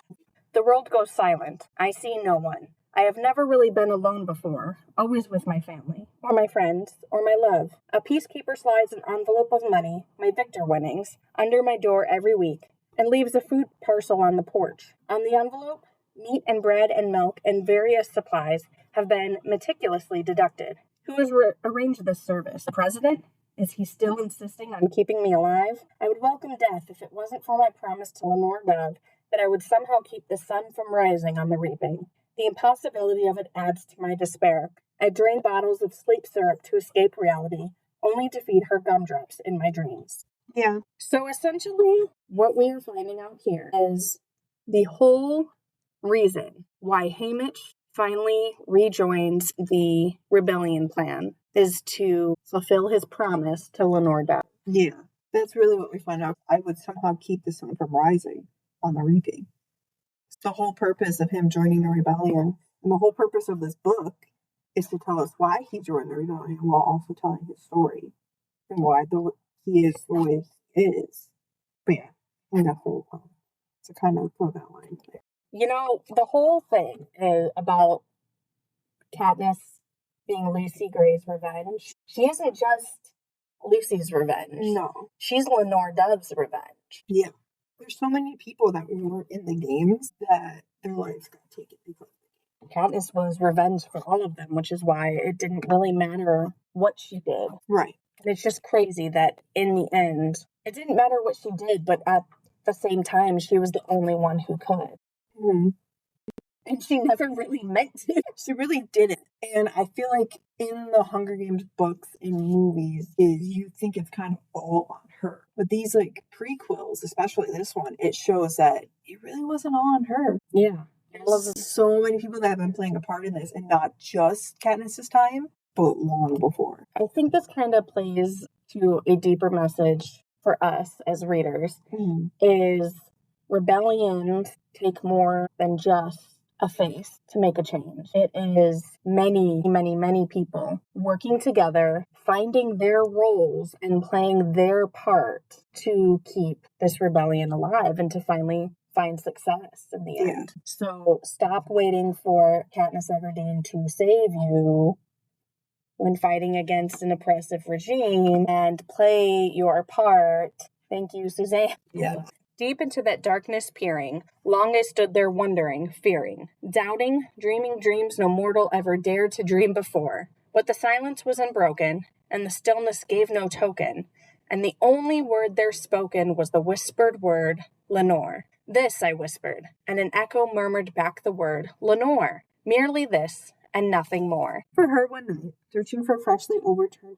The world goes silent. I see no one. I have never really been alone before, always with my family, or my friends, or my love. A peacekeeper slides an envelope of money, my victor winnings, under my door every week, and leaves a food parcel on the porch. On the envelope, meat and bread and milk and various supplies have been meticulously deducted. Who has arranged this service? The president? Is he still insisting on keeping me alive? I would welcome death if it wasn't for my promise to Lenore Dove that I would somehow keep the sun from rising on the reaping. The impossibility of it adds to my despair. I drain bottles of sleep syrup to escape reality, only to feed her gumdrops in my dreams. Yeah. So essentially, what we are finding out here is the whole reason why Haymitch finally rejoins the rebellion plan is to fulfill his promise to Lenore Dove. Yeah. That's really what we find out. I would somehow keep the sun from rising on the reaping. It's the whole purpose of him joining the rebellion. And the whole purpose of this book is to tell us why he joined the rebellion while also telling his story and why he is the way he is. But yeah, I definitely to kind of throw that line there. You know, the whole thing is about Katniss being Lucy Gray's revenge. She isn't just Lucy's revenge. No. She's Lenore Dove's revenge. Yeah. There's so many people that weren't in the games that their lives got taken because of the game. Katniss was revenge for all of them, which is why it didn't really matter what she did. Right. And it's just crazy that in the end, it didn't matter what she did, but at the same time, she was the only one who could. Mm-hmm. And she never really meant to. She really didn't. And I feel like in the Hunger Games books and movies, you think it's kind of all on her. But these like prequels, especially this one, it shows that it really wasn't all on her. Yeah. There's so many people that have been playing a part in this, and not just Katniss's time, but long before. I think this kind of plays to a deeper message for us as readers, is rebellions take more than just a face to make a change. It is many, many, many people working together, finding their roles and playing their part to keep this rebellion alive and to finally find success in the end. So stop waiting for Katniss Everdeen to save you when fighting against an oppressive regime and play your part. Thank you, Suzanne. Yeah. Deep into that darkness peering, long I stood there wondering, fearing, doubting, dreaming dreams no mortal ever dared to dream before. But the silence was unbroken, and the stillness gave no token, and the only word there spoken was the whispered word, Lenore. This, I whispered, and an echo murmured back the word, Lenore. Merely this, and nothing more. For her one night, searching for freshly overturned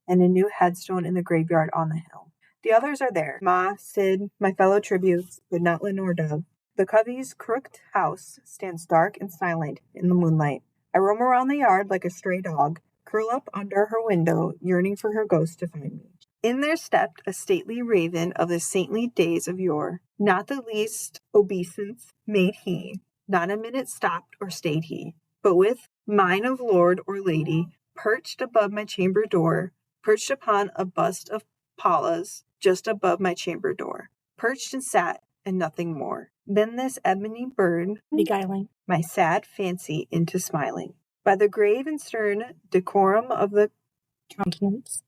and a new headstone in the graveyard on the hill. The others are there. Ma, Sid, my fellow tributes, but not Lenore Dove. The Covey's crooked house stands dark and silent in the moonlight. I roam around the yard like a stray dog, curl up under her window, yearning for her ghost to find me. In there stepped a stately raven of the saintly days of yore. Not the least obeisance made he, not a minute stopped or stayed he, but with mine of lord or lady, perched above my chamber door, perched upon a bust of Paula's, just above my chamber door, perched and sat, and nothing more. Then this ebony bird, Beguiling my sad fancy into smiling. By the grave and stern decorum of the countenance,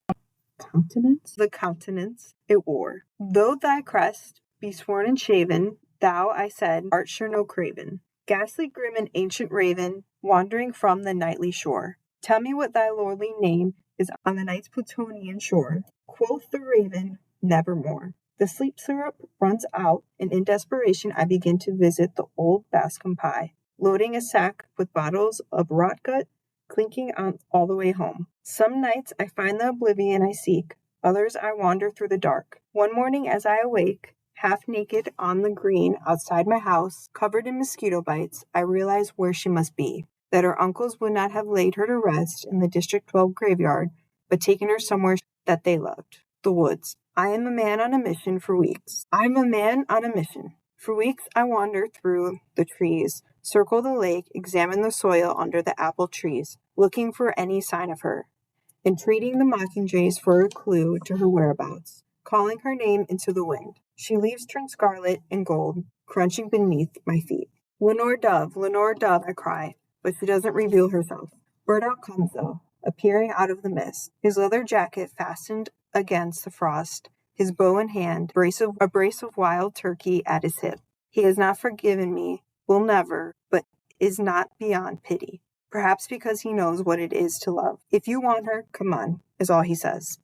the countenance it wore. Though thy crest be sworn and shaven, thou, I said, art sure no craven. Ghastly grim and ancient raven, wandering from the nightly shore. Tell me what thy lordly name is on the night's Plutonian shore. Quoth the raven, nevermore. The sleep syrup runs out, and in desperation I begin to visit the old Bascom pie, loading a sack with bottles of rot gut clinking on all the way home. Some nights I find the oblivion I seek, others I wander through the dark. One morning as I awake, half naked on the green outside my house, covered in mosquito bites, I realize where she must be, that her uncles would not have laid her to rest in the District 12 graveyard, but taken her somewhere that they loved, the woods. I am a man on a mission for weeks. I'm a man on a mission. For weeks I wander through the trees, circle the lake, examine the soil under the apple trees, looking for any sign of her, entreating the mockingjays for a clue to her whereabouts, calling her name into the wind. She leaves turn scarlet and gold, crunching beneath my feet. Lenore Dove, I cry, but she doesn't reveal herself. Burdock comes, though, appearing out of the mist, his leather jacket fastened against the frost, his bow in hand, a brace of wild turkey at his hip. He has not forgiven me, will never, but is not beyond pity. Perhaps because he knows what it is to love. If you want her, come on, is all he says.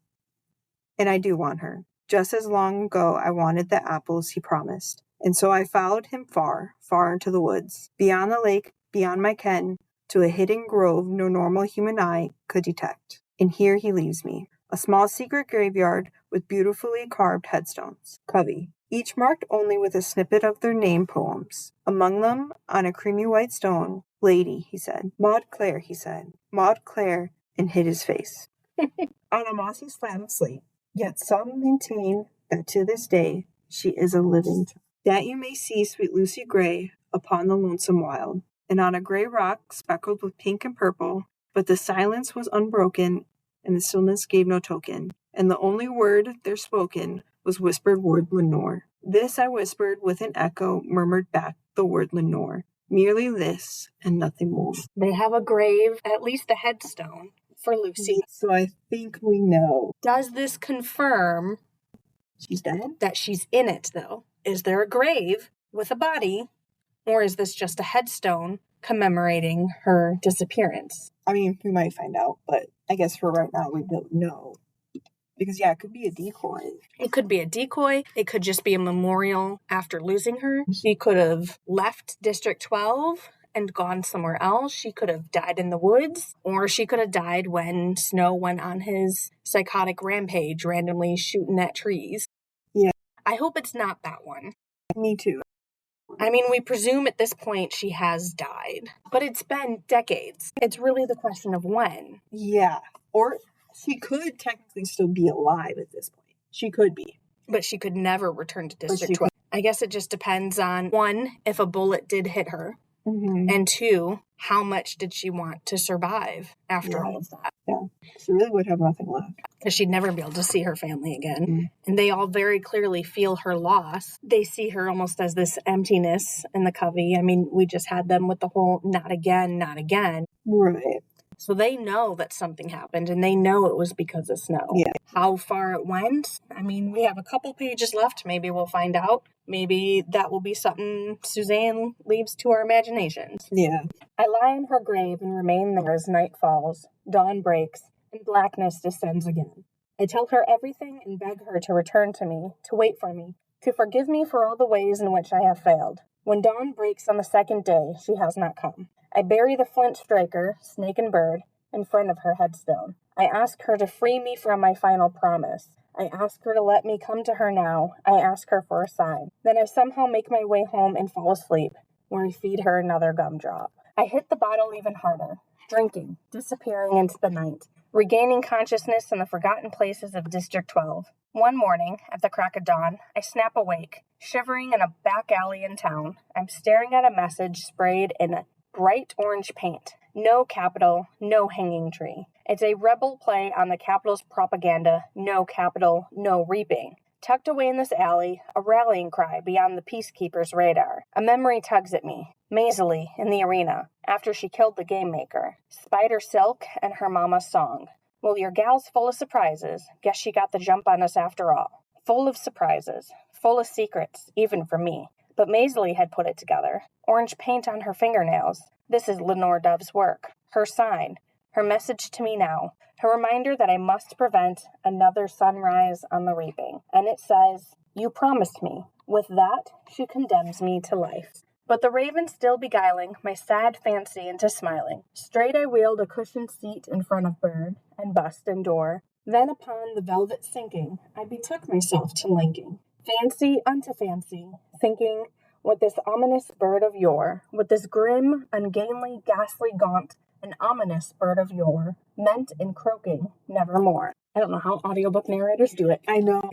And I do want her. Just as long ago I wanted the apples he promised. And so I followed him far, far into the woods, beyond the lake, beyond my ken, to a hidden grove no normal human eye could detect. And here he leaves me. A small secret graveyard with beautifully carved headstones. Covey. Each marked only with a snippet of their name poems. Among them, on a creamy white stone, Lady, he said. Maud Clare, he said. Maud Clare, and hid his face. On a mossy slab of slate. Yet some maintain that to this day she is a living child. That you may see sweet Lucy Gray upon the lonesome wild, and on a gray rock speckled with pink and purple, but the silence was unbroken, and the stillness gave no token, and the only word there spoken was whispered word Lenore. This I whispered with an echo, murmured back the word Lenore. Merely this, and nothing more. They have a grave, at least a headstone, for Lucy. So I think we know. Does this confirm She's dead? that she's in it, though? Is there a grave with a body, or is this just a headstone commemorating her disappearance? I mean, we might find out, but I guess for right now we don't know. Because, yeah, it could be a decoy. It could be a decoy. It could just be a memorial after losing her. She could have left District 12 and gone somewhere else. She could have died in the woods, or she could have died when Snow went on his psychotic rampage, randomly shooting at trees. Yeah. I hope it's not that one. Me too. I mean, we presume at this point she has died, but it's been decades. It's really the question of when. Yeah. Or she could technically still be alive at this point. She could be. But she could never return to District 12. I guess it just depends on, one, if a bullet did hit her, and two, how much did she want to survive after all of that? Yeah, she really would have nothing left. Because she'd never be able to see her family again. And they all very clearly feel her loss. They see her almost as this emptiness in the Covey. I mean, we just had them with the whole not again, not again. Right. So they know that something happened, and they know it was because of Snow. Yeah. How far it went? I mean, we have a couple pages left. Maybe we'll find out. Maybe that will be something Suzanne leaves to our imaginations. Yeah. I lie in her grave and remain there as night falls, dawn breaks, and blackness descends again. I tell her everything and beg her to return to me, to wait for me, to forgive me for all the ways in which I have failed. When dawn breaks on the second day, she has not come. I bury the flint striker, snake and bird, in front of her headstone. I ask her to free me from my final promise. I ask her to let me come to her now. I ask her for a sign. Then I somehow make my way home and fall asleep, where I feed her another gumdrop. I hit the bottle even harder, drinking, disappearing into the night, regaining consciousness in the forgotten places of District 12. One morning, at the crack of dawn, I snap awake, shivering in a back alley in town. I'm staring at a message sprayed in bright orange paint. No capital, no hanging tree. It's a rebel play on the Capitol's propaganda, no capital, no reaping. Tucked away in this alley, a rallying cry beyond the peacekeepers' radar. A memory tugs at me, mazily, in the arena, after she killed the game maker. Spider Silk and her mama's song. Well, your gal's full of surprises. Guess she got the jump on us after all. Full of surprises. Full of secrets, even for me. But Maisley had put it together. Orange paint on her fingernails. This is Lenore Dove's work. Her sign. Her message to me now. Her reminder that I must prevent another sunrise on the reaping. And it says, "You promised me." With that, she condemns me to life. but the raven still beguiling my sad fancy into smiling. Straight I wheeled a cushioned seat in front of bird and bust and door. Then upon the velvet sinking, I betook myself to linking fancy unto fancy, thinking what this ominous bird of yore, what this grim, ungainly, ghastly, gaunt, and ominous bird of yore meant in croaking nevermore. I don't know how audiobook narrators do it. I know.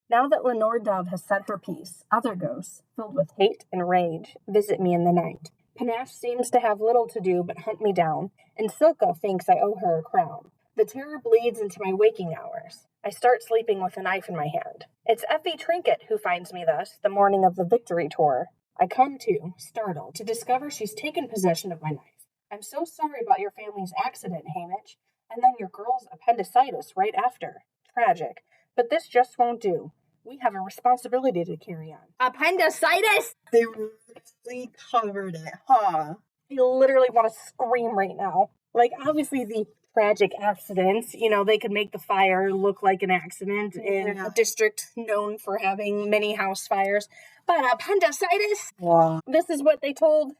Now that Lenore Dove has said her piece, other ghosts, filled with hate and rage, visit me in the night. Panache seems to have little to do but hunt me down, and Silka thinks I owe her a crown. The terror bleeds into my waking hours. I start sleeping with a knife in my hand. It's Effie Trinket who finds me thus, the morning of the victory tour. I come to, startled, to discover she's taken possession of my knife. I'm so sorry about your family's accident, Hamish, and then your girl's appendicitis right after. Tragic. But this just won't do. We have a responsibility to carry on. Appendicitis? They really covered it, huh? I literally want to scream right now. Like, obviously the tragic accidents, they could make the fire look like an accident in a district known for having many house fires. But appendicitis? Wow. This is what they told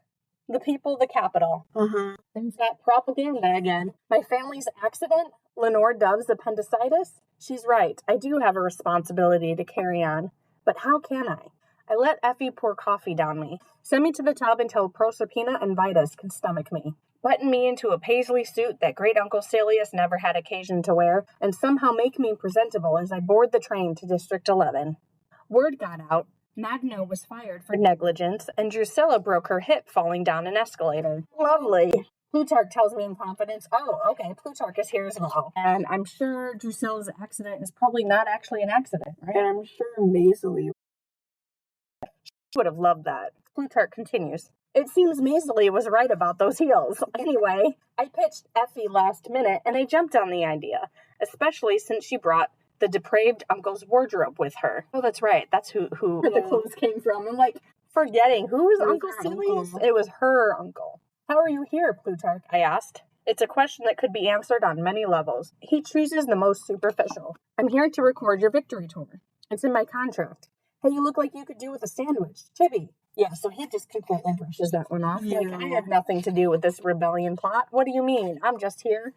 the people of the Capitol. Uh-huh. There's that propaganda again. My family's accident, Lenore Dove's appendicitis? She's right. I do have a responsibility to carry on. But how can I? I let Effie pour coffee down me. Send me to the tub until Proserpina and Vitus can stomach me. Button me into a paisley suit that great Uncle Silius never had occasion to wear, and somehow make me presentable as I board the train to District 11. Word got out. Magno was fired for negligence, and Drusilla broke her hip falling down an escalator. Lovely. Plutarch tells me in confidence, oh, okay, Plutarch is here as well. And I'm sure Drusilla's accident is probably not actually an accident, right? And I'm sure Maisley would have loved that. Plutarch continues. It seems Maisley was right about those heels. Anyway, I pitched Effie last minute, and I jumped on the idea, especially since she brought the depraved uncle's wardrobe with her. Oh, that's right. That's who the clothes came from. I'm like, forgetting. Who was Uncle Silius? It was her uncle. How are you here, Plutarch? I asked. It's a question that could be answered on many levels. He chooses the most superficial. I'm here to record your victory tour. It's in my contract. Hey, you look like you could do with a sandwich. Tibby. Yeah, so he just completely brushes that one off. Yeah. Like, I had nothing to do with this rebellion plot. What do you mean? I'm just here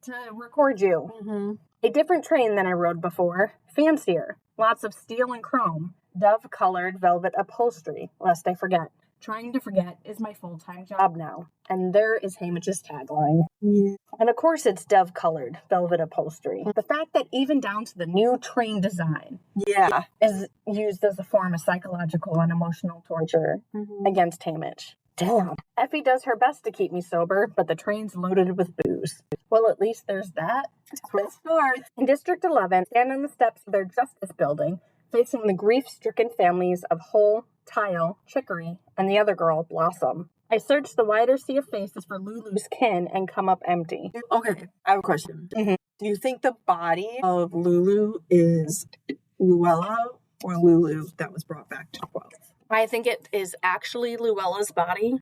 to record you. Mm-hmm. A different train than I rode before. Fancier. Lots of steel and chrome. Dove-colored velvet upholstery, lest I forget. Trying to forget is my full-time job now. And there is Hamish's tagline. Yeah. And of course it's dove-colored velvet upholstery. The fact that even down to the new train design is used as a form of psychological and emotional torture against Hamish. Damn. Effie does her best to keep me sober, but the train's loaded with booze. Well, at least there's that. Twist north. In District 11, stand on the steps of their Justice Building, facing the grief-stricken families of Hole, Tile, Chicory, and the other girl, Blossom. I search the wider sea of faces for Lulu's kin and come up empty. Okay, I have a question. Mm-hmm. Do you think the body of Lulu is Luella or Lulu that was brought back to 12? I think it is actually Luella's body,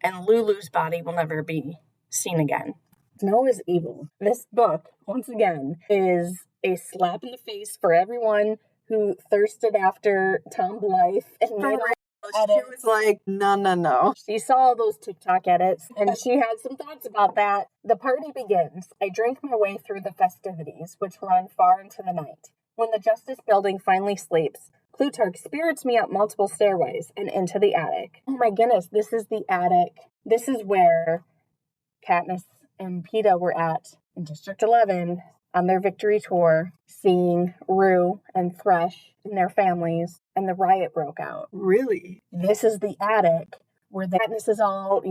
and Lulu's body will never be seen again. Snow is evil. This book, once again, is a slap in the face for everyone who thirsted after Tom Blythe and made She was like, no. She saw those TikTok edits, and she had some thoughts about that. The party begins. I drink my way through the festivities, which run far into the night. When the Justice Building finally sleeps, Plutarch spirits me up multiple stairways and into the attic. Oh my goodness, this is the attic. This is where Katniss and Peeta were at in District 11 on their victory tour, seeing Rue and Thresh and their families, and the riot broke out. Really? This is the attic where Katniss is all,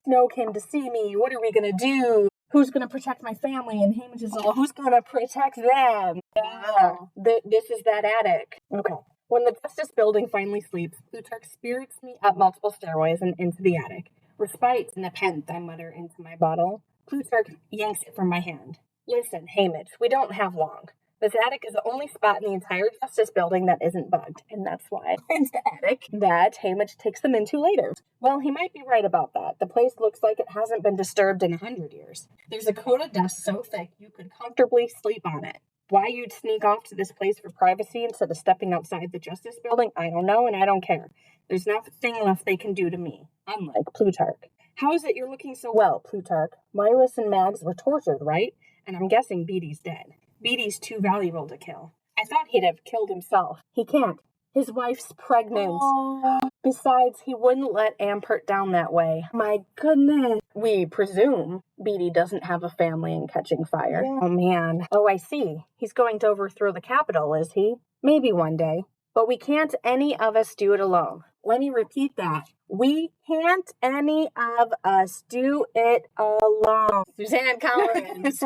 Snow came to see me. What are we going to do? Who's going to protect my family? And Hamish is all, who's going to protect them? Wow. This is that attic. Okay. When the Justice Building finally sleeps, Plutarch spirits me up multiple stairways and into the attic. Respite, nepenthe, I mutter into my bottle. Plutarch yanks it from my hand. Listen, Hamish, we don't have long. This attic is the only spot in the entire Justice Building that isn't bugged, and that's why it's the attic that Hamish takes them into later. Well, he might be right about that. The place looks like it hasn't been disturbed in 100 years. There's a coat of dust so thick you could comfortably sleep on it. Why you'd sneak off to this place for privacy instead of stepping outside the Justice Building, I don't know, and I don't care. There's nothing left they can do to me, unlike Plutarch. How is it you're looking so well, Plutarch? Myris and Mags were tortured, right? And I'm guessing Beatty's dead. Beatty's too valuable to kill. I thought he'd have killed himself. He can't. His wife's pregnant. Oh. Besides, he wouldn't let Ampert down that way. My goodness. We presume Beatty doesn't have a family in Catching Fire. Yeah. Oh, man. Oh, I see. He's going to overthrow the Capitol, is he? Maybe one day. But we can't any of us do it alone. Let me repeat that. We can't any of us do it alone. Suzanne Collins,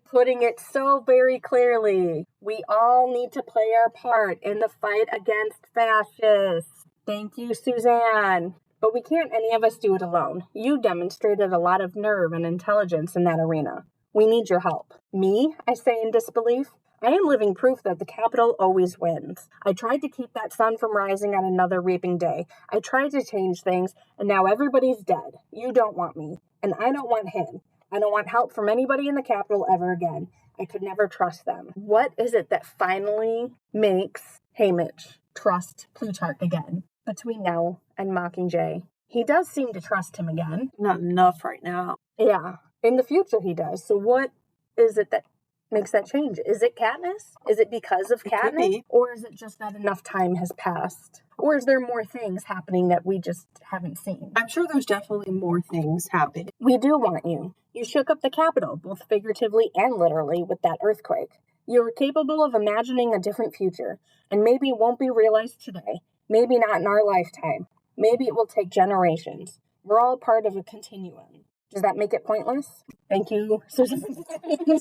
putting it so very clearly. We all need to play our part in the fight against fascists. Thank you, Suzanne. But we can't any of us do it alone. You demonstrated a lot of nerve and intelligence in that arena. We need your help. Me? I say in disbelief. I am living proof that the Capitol always wins. I tried to keep that sun from rising on another reaping day. I tried to change things, and now everybody's dead. You don't want me, and I don't want him. I don't want help from anybody in the Capitol ever again. I could never trust them. What is it that finally makes Haymitch trust Plutarch again between now and Mockingjay? He does seem to trust him again. Not enough right now. Yeah, in the future he does. So what is it that makes that change? Is it Katniss? Is it because of Katniss? Or is it just that enough time has passed? Or is there more things happening that we just haven't seen? I'm sure there's definitely more things happening. We do want you. You shook up the Capitol, both figuratively and literally, with that earthquake. You're capable of imagining a different future, and maybe it won't be realized today. Maybe not in our lifetime. Maybe it will take generations. We're all part of a continuum. Does that make it pointless? Thank you, Suzanne. Putting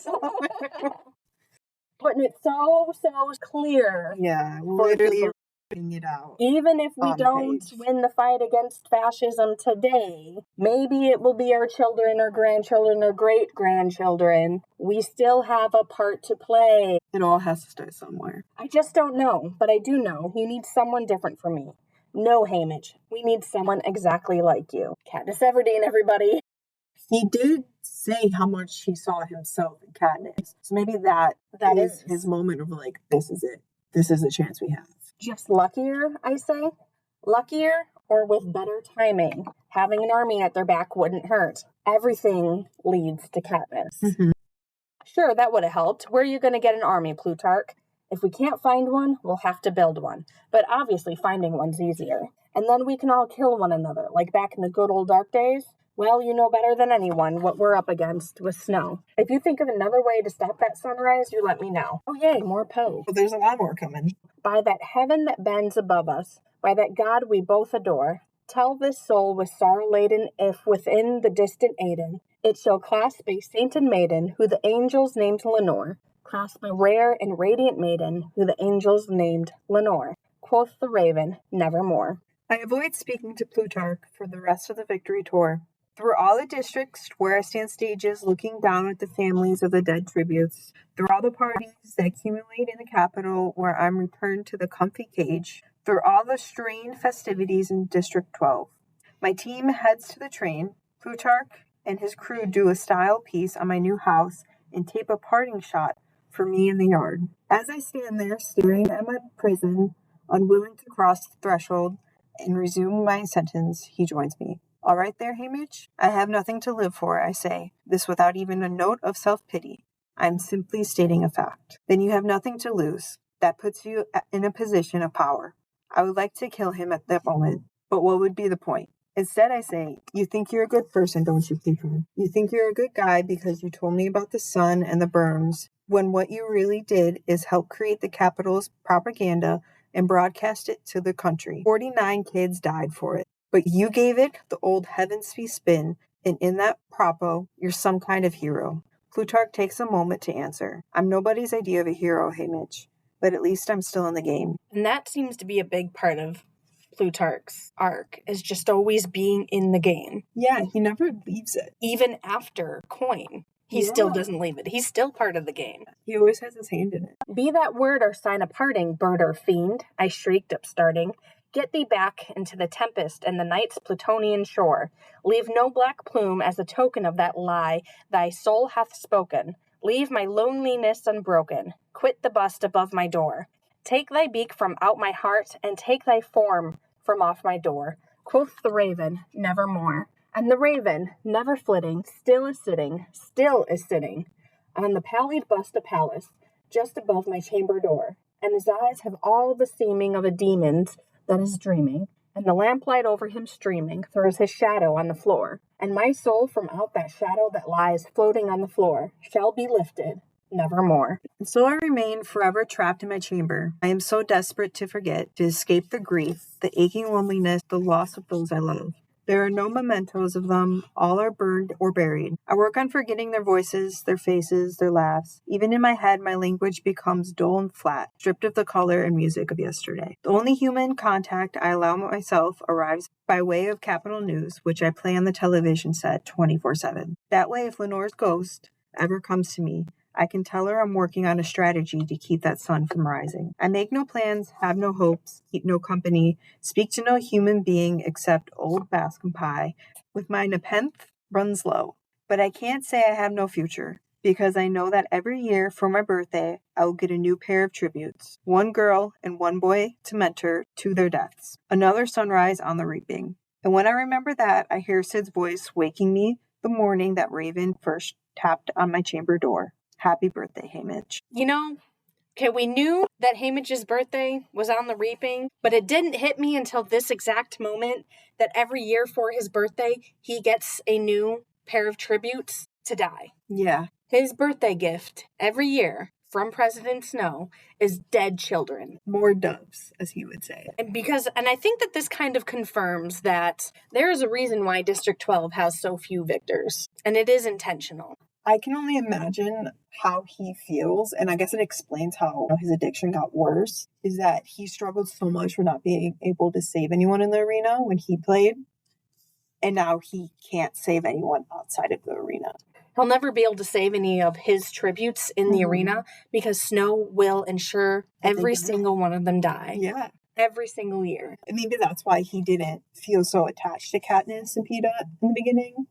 it so clear. Yeah, literally putting it out. Even if we don't win the fight against fascism today, maybe it will be our children or grandchildren or great-grandchildren. We still have a part to play. It all has to start somewhere. I just don't know, but I do know you need someone different from me. No, Haymitch, we need someone exactly like you. Katniss Everdeen, everybody. He did say how much he saw himself in Katniss. So maybe that is his moment of like, this is it. This is the chance we have. Just luckier, I say. Luckier or with better timing. Having an army at their back wouldn't hurt. Everything leads to Katniss. Mm-hmm. Sure, that would have helped. Where are you going to get an army, Plutarch? If we can't find one, we'll have to build one. But obviously finding one's easier. And then we can all kill one another, like back in the good old dark days. Well, you know better than anyone what we're up against with snow. If you think of another way to stop that sunrise, you let me know. Oh yay, more Poe. Well, there's a lot more coming. By that heaven that bends above us, by that God we both adore, tell this soul with sorrow laden if within the distant Aiden it shall clasp a sainted maiden who the angels named Lenore, clasp a rare and radiant maiden who the angels named Lenore. Quoth the raven, nevermore. I avoid speaking to Plutarch for the rest of the victory tour. Through all the districts where I stand stages looking down at the families of the dead tributes, through all the parties that accumulate in the Capitol where I'm returned to the comfy cage, through all the strained festivities in District 12. My team heads to the train. Plutarch and his crew do a style piece on my new house and tape a parting shot for me in the yard. As I stand there staring at my prison, unwilling to cross the threshold and resume my sentence, he joins me. All right there, Haymitch? I have nothing to live for, I say, this without even a note of self-pity. I'm simply stating a fact. Then you have nothing to lose. That puts you in a position of power. I would like to kill him at that moment, but what would be the point? Instead, I say, you think you're a good person, don't you, Peter? You think you're a good guy because you told me about the sun and the berms, when what you really did is help create the Capitol's propaganda and broadcast it to the country. 49 kids died for it. But you gave it the old heavensby spin, and in that propo, you're some kind of hero. Plutarch takes a moment to answer. I'm nobody's idea of a hero, Haymitch, but at least I'm still in the game. And that seems to be a big part of Plutarch's arc, is just always being in the game. Yeah, he never leaves it. Even after Coin, he still doesn't leave it. He's still part of the game. He always has his hand in it. Be that word or sign of parting, bird or fiend, I shrieked upstarting. Get thee back into the tempest and the night's Plutonian shore. Leave no black plume as a token of that lie thy soul hath spoken. Leave my loneliness unbroken. Quit the bust above my door. Take thy beak from out my heart and take thy form from off my door. Quoth the raven, nevermore. And the raven, never flitting, still is sitting on the pallid bust of Pallas, just above my chamber door. And his eyes have all the seeming of a demon's that is dreaming, and the lamplight over him streaming throws his shadow on the floor. And my soul from out that shadow that lies floating on the floor shall be lifted nevermore. And so I remain forever trapped in my chamber. I am so desperate to forget, to escape the grief, the aching loneliness, the loss of those I love. There are no mementos of them, all are burned or buried. I work on forgetting their voices, their faces, their laughs. Even in my head, my language becomes dull and flat, stripped of the color and music of yesterday. The only human contact I allow myself arrives by way of Capital News, which I play on the television set 24/7. That way, if Lenore's ghost ever comes to me, I can tell her I'm working on a strategy to keep that sun from rising. I make no plans, have no hopes, keep no company, speak to no human being except old Bascom Pie, with my nepenthe runs low. But I can't say I have no future, because I know that every year for my birthday, I will get a new pair of tributes. One girl and one boy to mentor to their deaths. Another sunrise on the reaping. And when I remember that, I hear Sid's voice waking me the morning that Raven first tapped on my chamber door. Happy birthday, Hamish. Okay, we knew that Hamish's birthday was on the reaping, but it didn't hit me until this exact moment that every year for his birthday, he gets a new pair of tributes to die. Yeah. His birthday gift every year from President Snow is dead children. More doves, as he would say. And I think that this kind of confirms that there is a reason why District 12 has so few victors, and it is intentional. I can only imagine how he feels, and I guess it explains how his addiction got worse, is that he struggled so much with not being able to save anyone in the arena when he played, and now he can't save anyone outside of the arena. He'll never be able to save any of his tributes in the arena because Snow will ensure every single one of them die. Yeah. Every single year. And maybe that's why he didn't feel so attached to Katniss and Peeta in the beginning.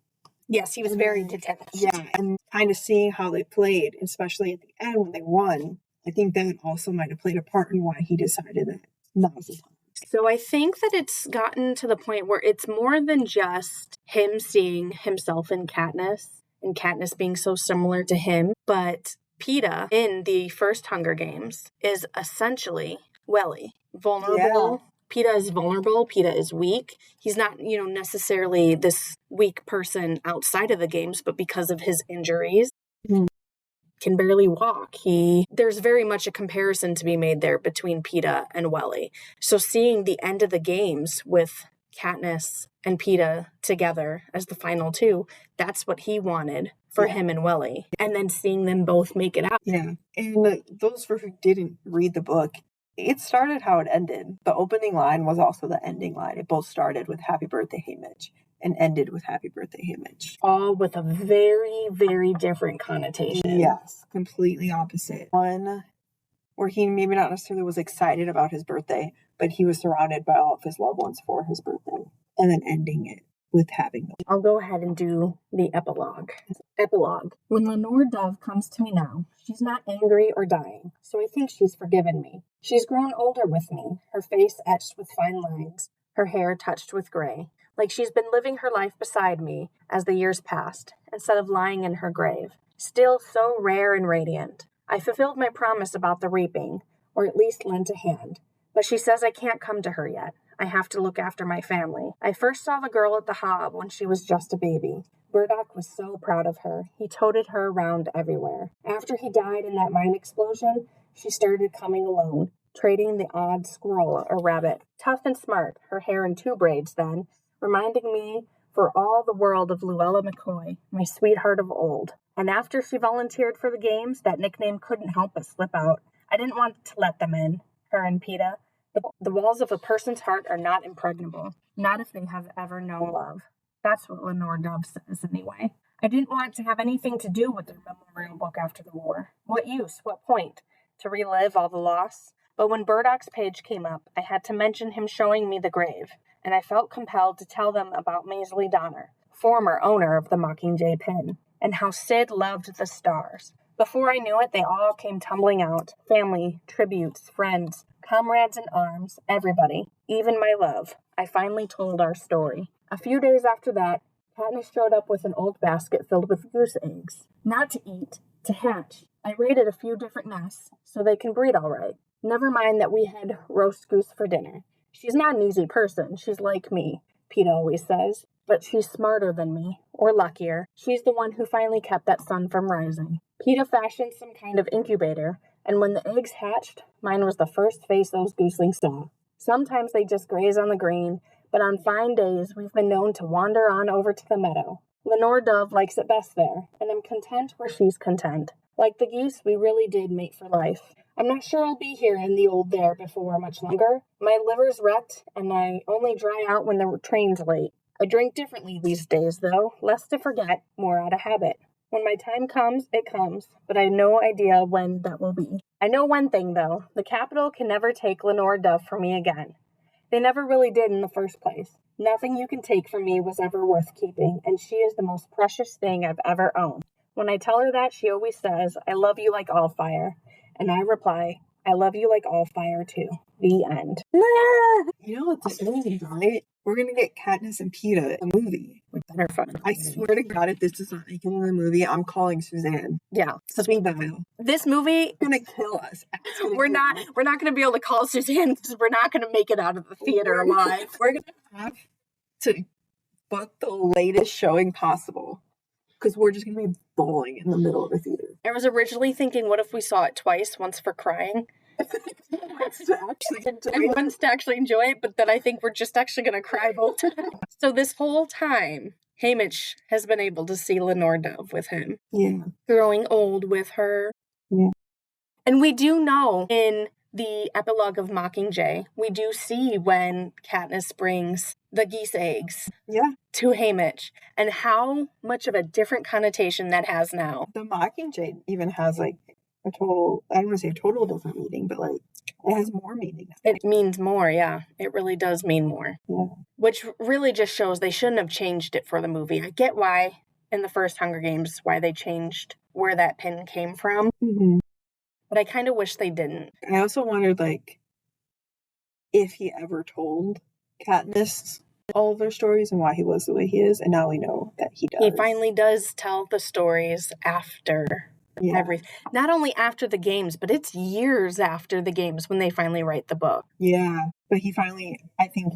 Yes, he was very detached. Yeah, and kind of seeing how they played, especially at the end when they won, I think that also might have played a part in why he decided that that was the time. So I think that it's gotten to the point where it's more than just him seeing himself in Katniss, and Katniss being so similar to him, but Peeta in the first Hunger Games is essentially Welly, vulnerable. Yeah. Peeta is vulnerable. Peeta is weak. He's not, necessarily this weak person outside of the games, but because of his injuries, can barely walk. There's very much a comparison to be made there between Peeta and Welly. So seeing the end of the games with Katniss and Peeta together as the final two, that's what he wanted for him and Welly. And then seeing them both make it out. Yeah. And those who didn't read the book, it started how it ended. The opening line was also the ending line. It both started with Happy Birthday, Hamish, and ended with Happy Birthday, Hamish. All with a very, very different connotation. Yes, completely opposite. One where he maybe not necessarily was excited about his birthday, but he was surrounded by all of his loved ones for his birthday. And then ending it with having them. I'll go ahead and do the epilogue. Epilogue. When Lenore Dove comes to me now, she's not angry or dying, so I think she's forgiven me. She's grown older with me, her face etched with fine lines, her hair touched with gray, like she's been living her life beside me as the years passed, instead of lying in her grave, still so rare and radiant. I fulfilled my promise about the reaping, or at least lent a hand, but she says I can't come to her yet. I have to look after my family. I first saw the girl at the Hob when she was just a baby. Burdock was so proud of her. He toted her around everywhere. After he died in that mine explosion, she started coming alone, trading the odd squirrel or rabbit. Tough and smart, her hair in 2 braids then, reminding me for all the world of Luella McCoy, my sweetheart of old. And after she volunteered for the games, that nickname couldn't help but slip out. I didn't want to let them in, her and Peeta. The walls of a person's heart are not impregnable, not if they have ever known love. That's what Lenore Dove says, anyway. I didn't want to have anything to do with their memorial book after the war. What use? What point? To relive all the loss? But when Burdock's page came up, I had to mention him showing me the grave, and I felt compelled to tell them about Maisley Donner, former owner of the Mockingjay Pin, and how Sid loved the stars. Before I knew it, they all came tumbling out. Family, tributes, friends, comrades in arms, everybody, even my love. I finally told our story. A few days after that, Katniss showed up with an old basket filled with goose eggs. Not to eat, to hatch. I raided a few different nests so they can breed all right. Never mind that we had roast goose for dinner. She's not an easy person. She's like me, Peeta always says. But she's smarter than me, or luckier. She's the one who finally kept that sun from rising. Peeta fashioned some kind of incubator, and when the eggs hatched, mine was the first face those gooselings saw. Sometimes they just graze on the green, but on fine days we've been known to wander on over to the meadow. Lenore Dove likes it best there, and I'm content where she's content. Like the geese, we really did mate for life. I'm not sure I'll be here in the old there before much longer. My liver's wrecked, and I only dry out when the train's late. I drink differently these days, though, less to forget, more out of habit. When my time comes, it comes, but I have no idea when that will be. I know one thing, though. The Capitol can never take Lenore Dove from me again. They never really did in the first place. Nothing you can take from me was ever worth keeping, and she is the most precious thing I've ever owned. When I tell her that, she always says, I love you like all fire. And I reply, I love you like all fire too. The end. You know what this movie, right? We're gonna get Katniss and Peeta a movie. They're fun. I swear to God, if this does not make it in the movie, I'm calling Suzanne. Yeah. Speed dial. This movie Gonna kill us. we're not gonna be able to call Suzanne because we're not gonna make it out of the theater alive. We're gonna have to book the latest showing possible. Because we're just gonna be bawling in the middle of the theater. I was originally thinking, what if we saw it twice, once for crying? Once to actually enjoy it, but then I think we're just actually going to cry both times. So this whole time, Haymitch has been able to see Lenore Dove with him. Yeah. Growing old with her. Yeah. And we do know in the epilogue of Mockingjay, we do see when Katniss brings the geese eggs to Haymitch and how much of a different connotation that has now. The Mockingjay even has like a total, I don't want to say a total different meaning, but like it has more meaning. It means more, yeah. It really does mean more. Yeah. Which really just shows they shouldn't have changed it for the movie. I get why in the first Hunger Games, why they changed where that pin came from. Mm-hmm. But I kind of wish they didn't. I also wondered, like, if he ever told Katniss all of their stories and why he was the way he is, and now we know that he does. He finally does tell the stories after everything. Not only after the games, but it's years after the games when they finally write the book. Yeah, but he finally, I think,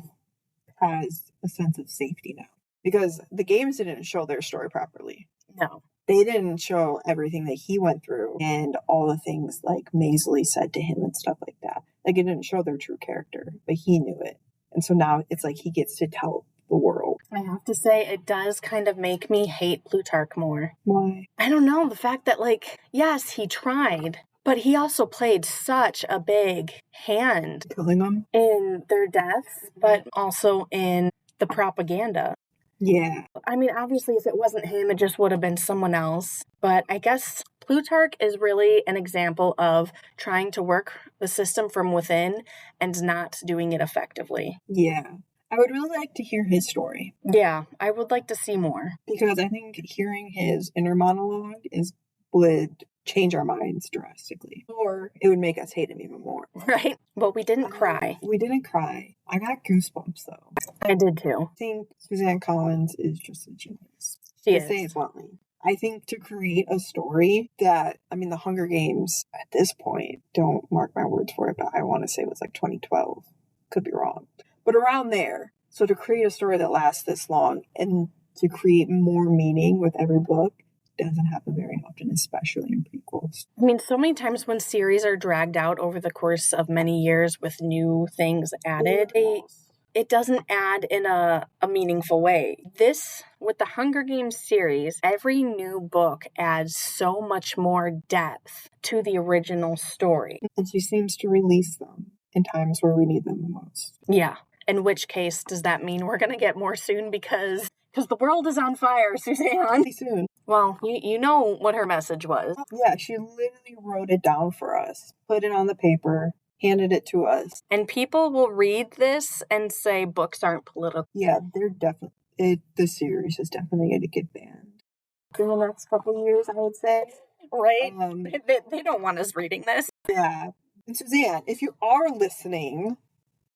has a sense of safety now. Because the games didn't show their story properly. No. They didn't show everything that he went through and all the things like Maisley said to him and stuff like that. Like it didn't show their true character, but he knew it. And so now it's like he gets to tell the world. I have to say, it does kind of make me hate Plutarch more. Why? I don't know. The fact that, like, yes, he tried, but he also played such a big hand. Killing them? In their deaths, but also in the propaganda. Yeah. I mean, obviously, if it wasn't him, it just would have been someone else. But I guess Plutarch is really an example of trying to work the system from within and not doing it effectively. Yeah. I would really like to hear his story. Yeah, I would like to see more. Because I think hearing his inner monologue would change our minds drastically. Or it would make us hate him even more. Right? Well, we didn't cry. We didn't cry. I got goosebumps, though. I did, too. I think Suzanne Collins is just a genius. She is. Say it bluntly. I think to create a story that, I mean, the Hunger Games at this point, don't mark my words for it, but I want to say it was like 2012. Could be wrong. But around there. So to create a story that lasts this long and to create more meaning with every book doesn't happen very often, especially in prequels. I mean, so many times when series are dragged out over the course of many years with new things added, it doesn't add in a meaningful way. This, with the Hunger Games series, every new book adds so much more depth to the original story. And she seems to release them in times where we need them the most. Yeah. In which case, does that mean we're going to get more soon because the world is on fire, Suzanne? Soon. Well, you know what her message was. Yeah, she literally wrote it down for us, put it on the paper, handed it to us. And people will read this and say books aren't political. Yeah, they're definitely, the series is definitely going to get banned. In the next couple of years, I would say. Right? They don't want us reading this. Yeah. And Suzanne, if you are listening,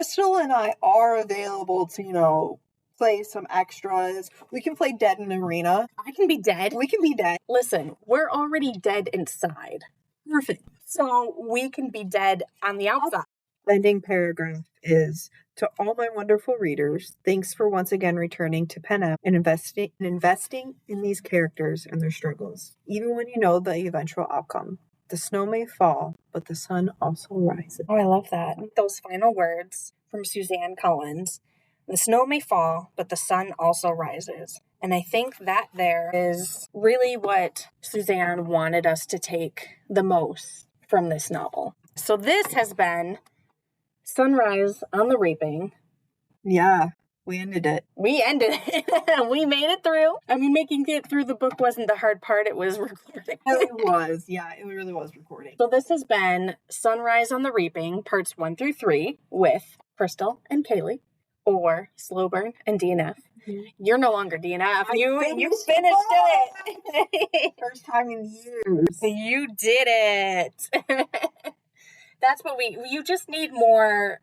Krystle and I are available to, play some extras. We can play dead in arena. I can be dead. We can be dead. Listen, we're already dead inside. Perfect. So we can be dead on the outside. Ending paragraph is, to all my wonderful readers, thanks for once again returning to Pen App and investing in these characters and their struggles, even when you know the eventual outcome. The snow may fall, but the sun also rises. Oh, I love that. Those final words from Suzanne Collins. The snow may fall, but the sun also rises. And I think that there is really what Suzanne wanted us to take the most from this novel. So this has been Sunrise on the Reaping. Yeah, we ended it. We ended it. We made it through. I mean, making it through the book wasn't the hard part. It was recording. It was. Yeah, it really was recording. So this has been Sunrise on the Reaping, parts 1 through 3, with Krystle and Kaylee, or Slowburn and DNF. Mm-hmm. You're no longer DNF. You finished it. First time in years. You did it. That's what you just need more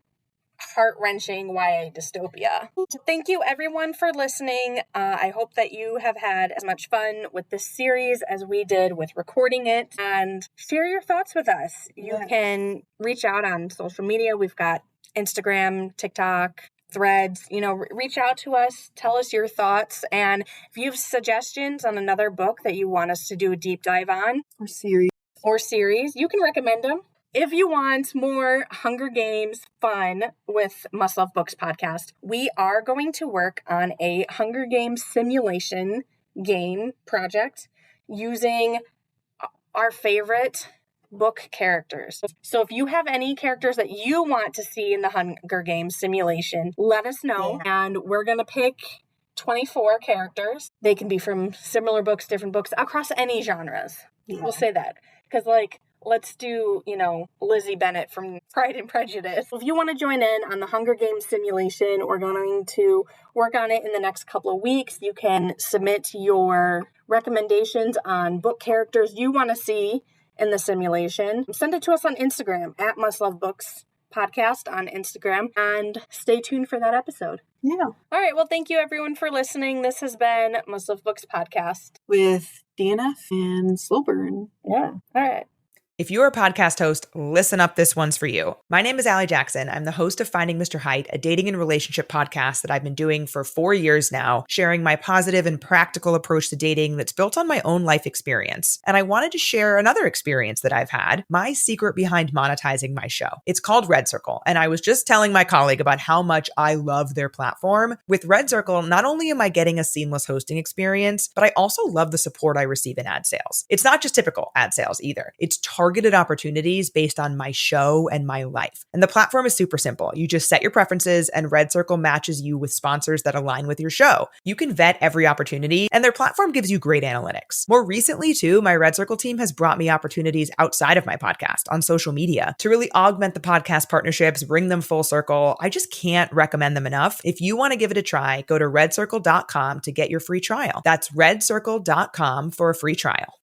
heart-wrenching YA dystopia. Thank you everyone for listening. I hope that you have had as much fun with this series as we did with recording it, and share your thoughts with us. You can reach out on social media. We've got Instagram, TikTok, Threads. Reach out to us, tell us your thoughts, and if you have suggestions on another book that you want us to do a deep dive on, or series, you can recommend them. If you want more Hunger Games fun with Must Love Books podcast, we are going to work on a Hunger Games simulation game project using our favorite book characters. So if you have any characters that you want to see in the Hunger Games simulation, let us know. Yeah. And we're going to pick 24 characters. They can be from similar books, different books, across any genres. Yeah. We'll say that. Because let's do, Lizzie Bennet from Pride and Prejudice. If you want to join in on the Hunger Games simulation, we're going to work on it in the next couple of weeks. You can submit your recommendations on book characters you want to see in the simulation. Send it to us on Instagram at Must Love Books podcast on Instagram, and stay tuned for that episode. Yeah. All right. Well, thank you everyone for listening. This has been Must Love Books podcast with DNF and Slowburn. Yeah. All right. If you're a podcast host, listen up, this one's for you. My name is Allie Jackson. I'm the host of Finding Mr. Height, a dating and relationship podcast that I've been doing for 4 years now, sharing my positive and practical approach to dating that's built on my own life experience. And I wanted to share another experience that I've had, my secret behind monetizing my show. It's called Red Circle, and I was just telling my colleague about how much I love their platform. With Red Circle, not only am I getting a seamless hosting experience, but I also love the support I receive in ad sales. It's not just typical ad sales either. It's targeted opportunities based on my show and my life. And the platform is super simple. You just set your preferences and Red Circle matches you with sponsors that align with your show. You can vet every opportunity and their platform gives you great analytics. More recently too, my Red Circle team has brought me opportunities outside of my podcast on social media to really augment the podcast partnerships, bring them full circle. I just can't recommend them enough. If you want to give it a try, go to redcircle.com to get your free trial. That's redcircle.com for a free trial.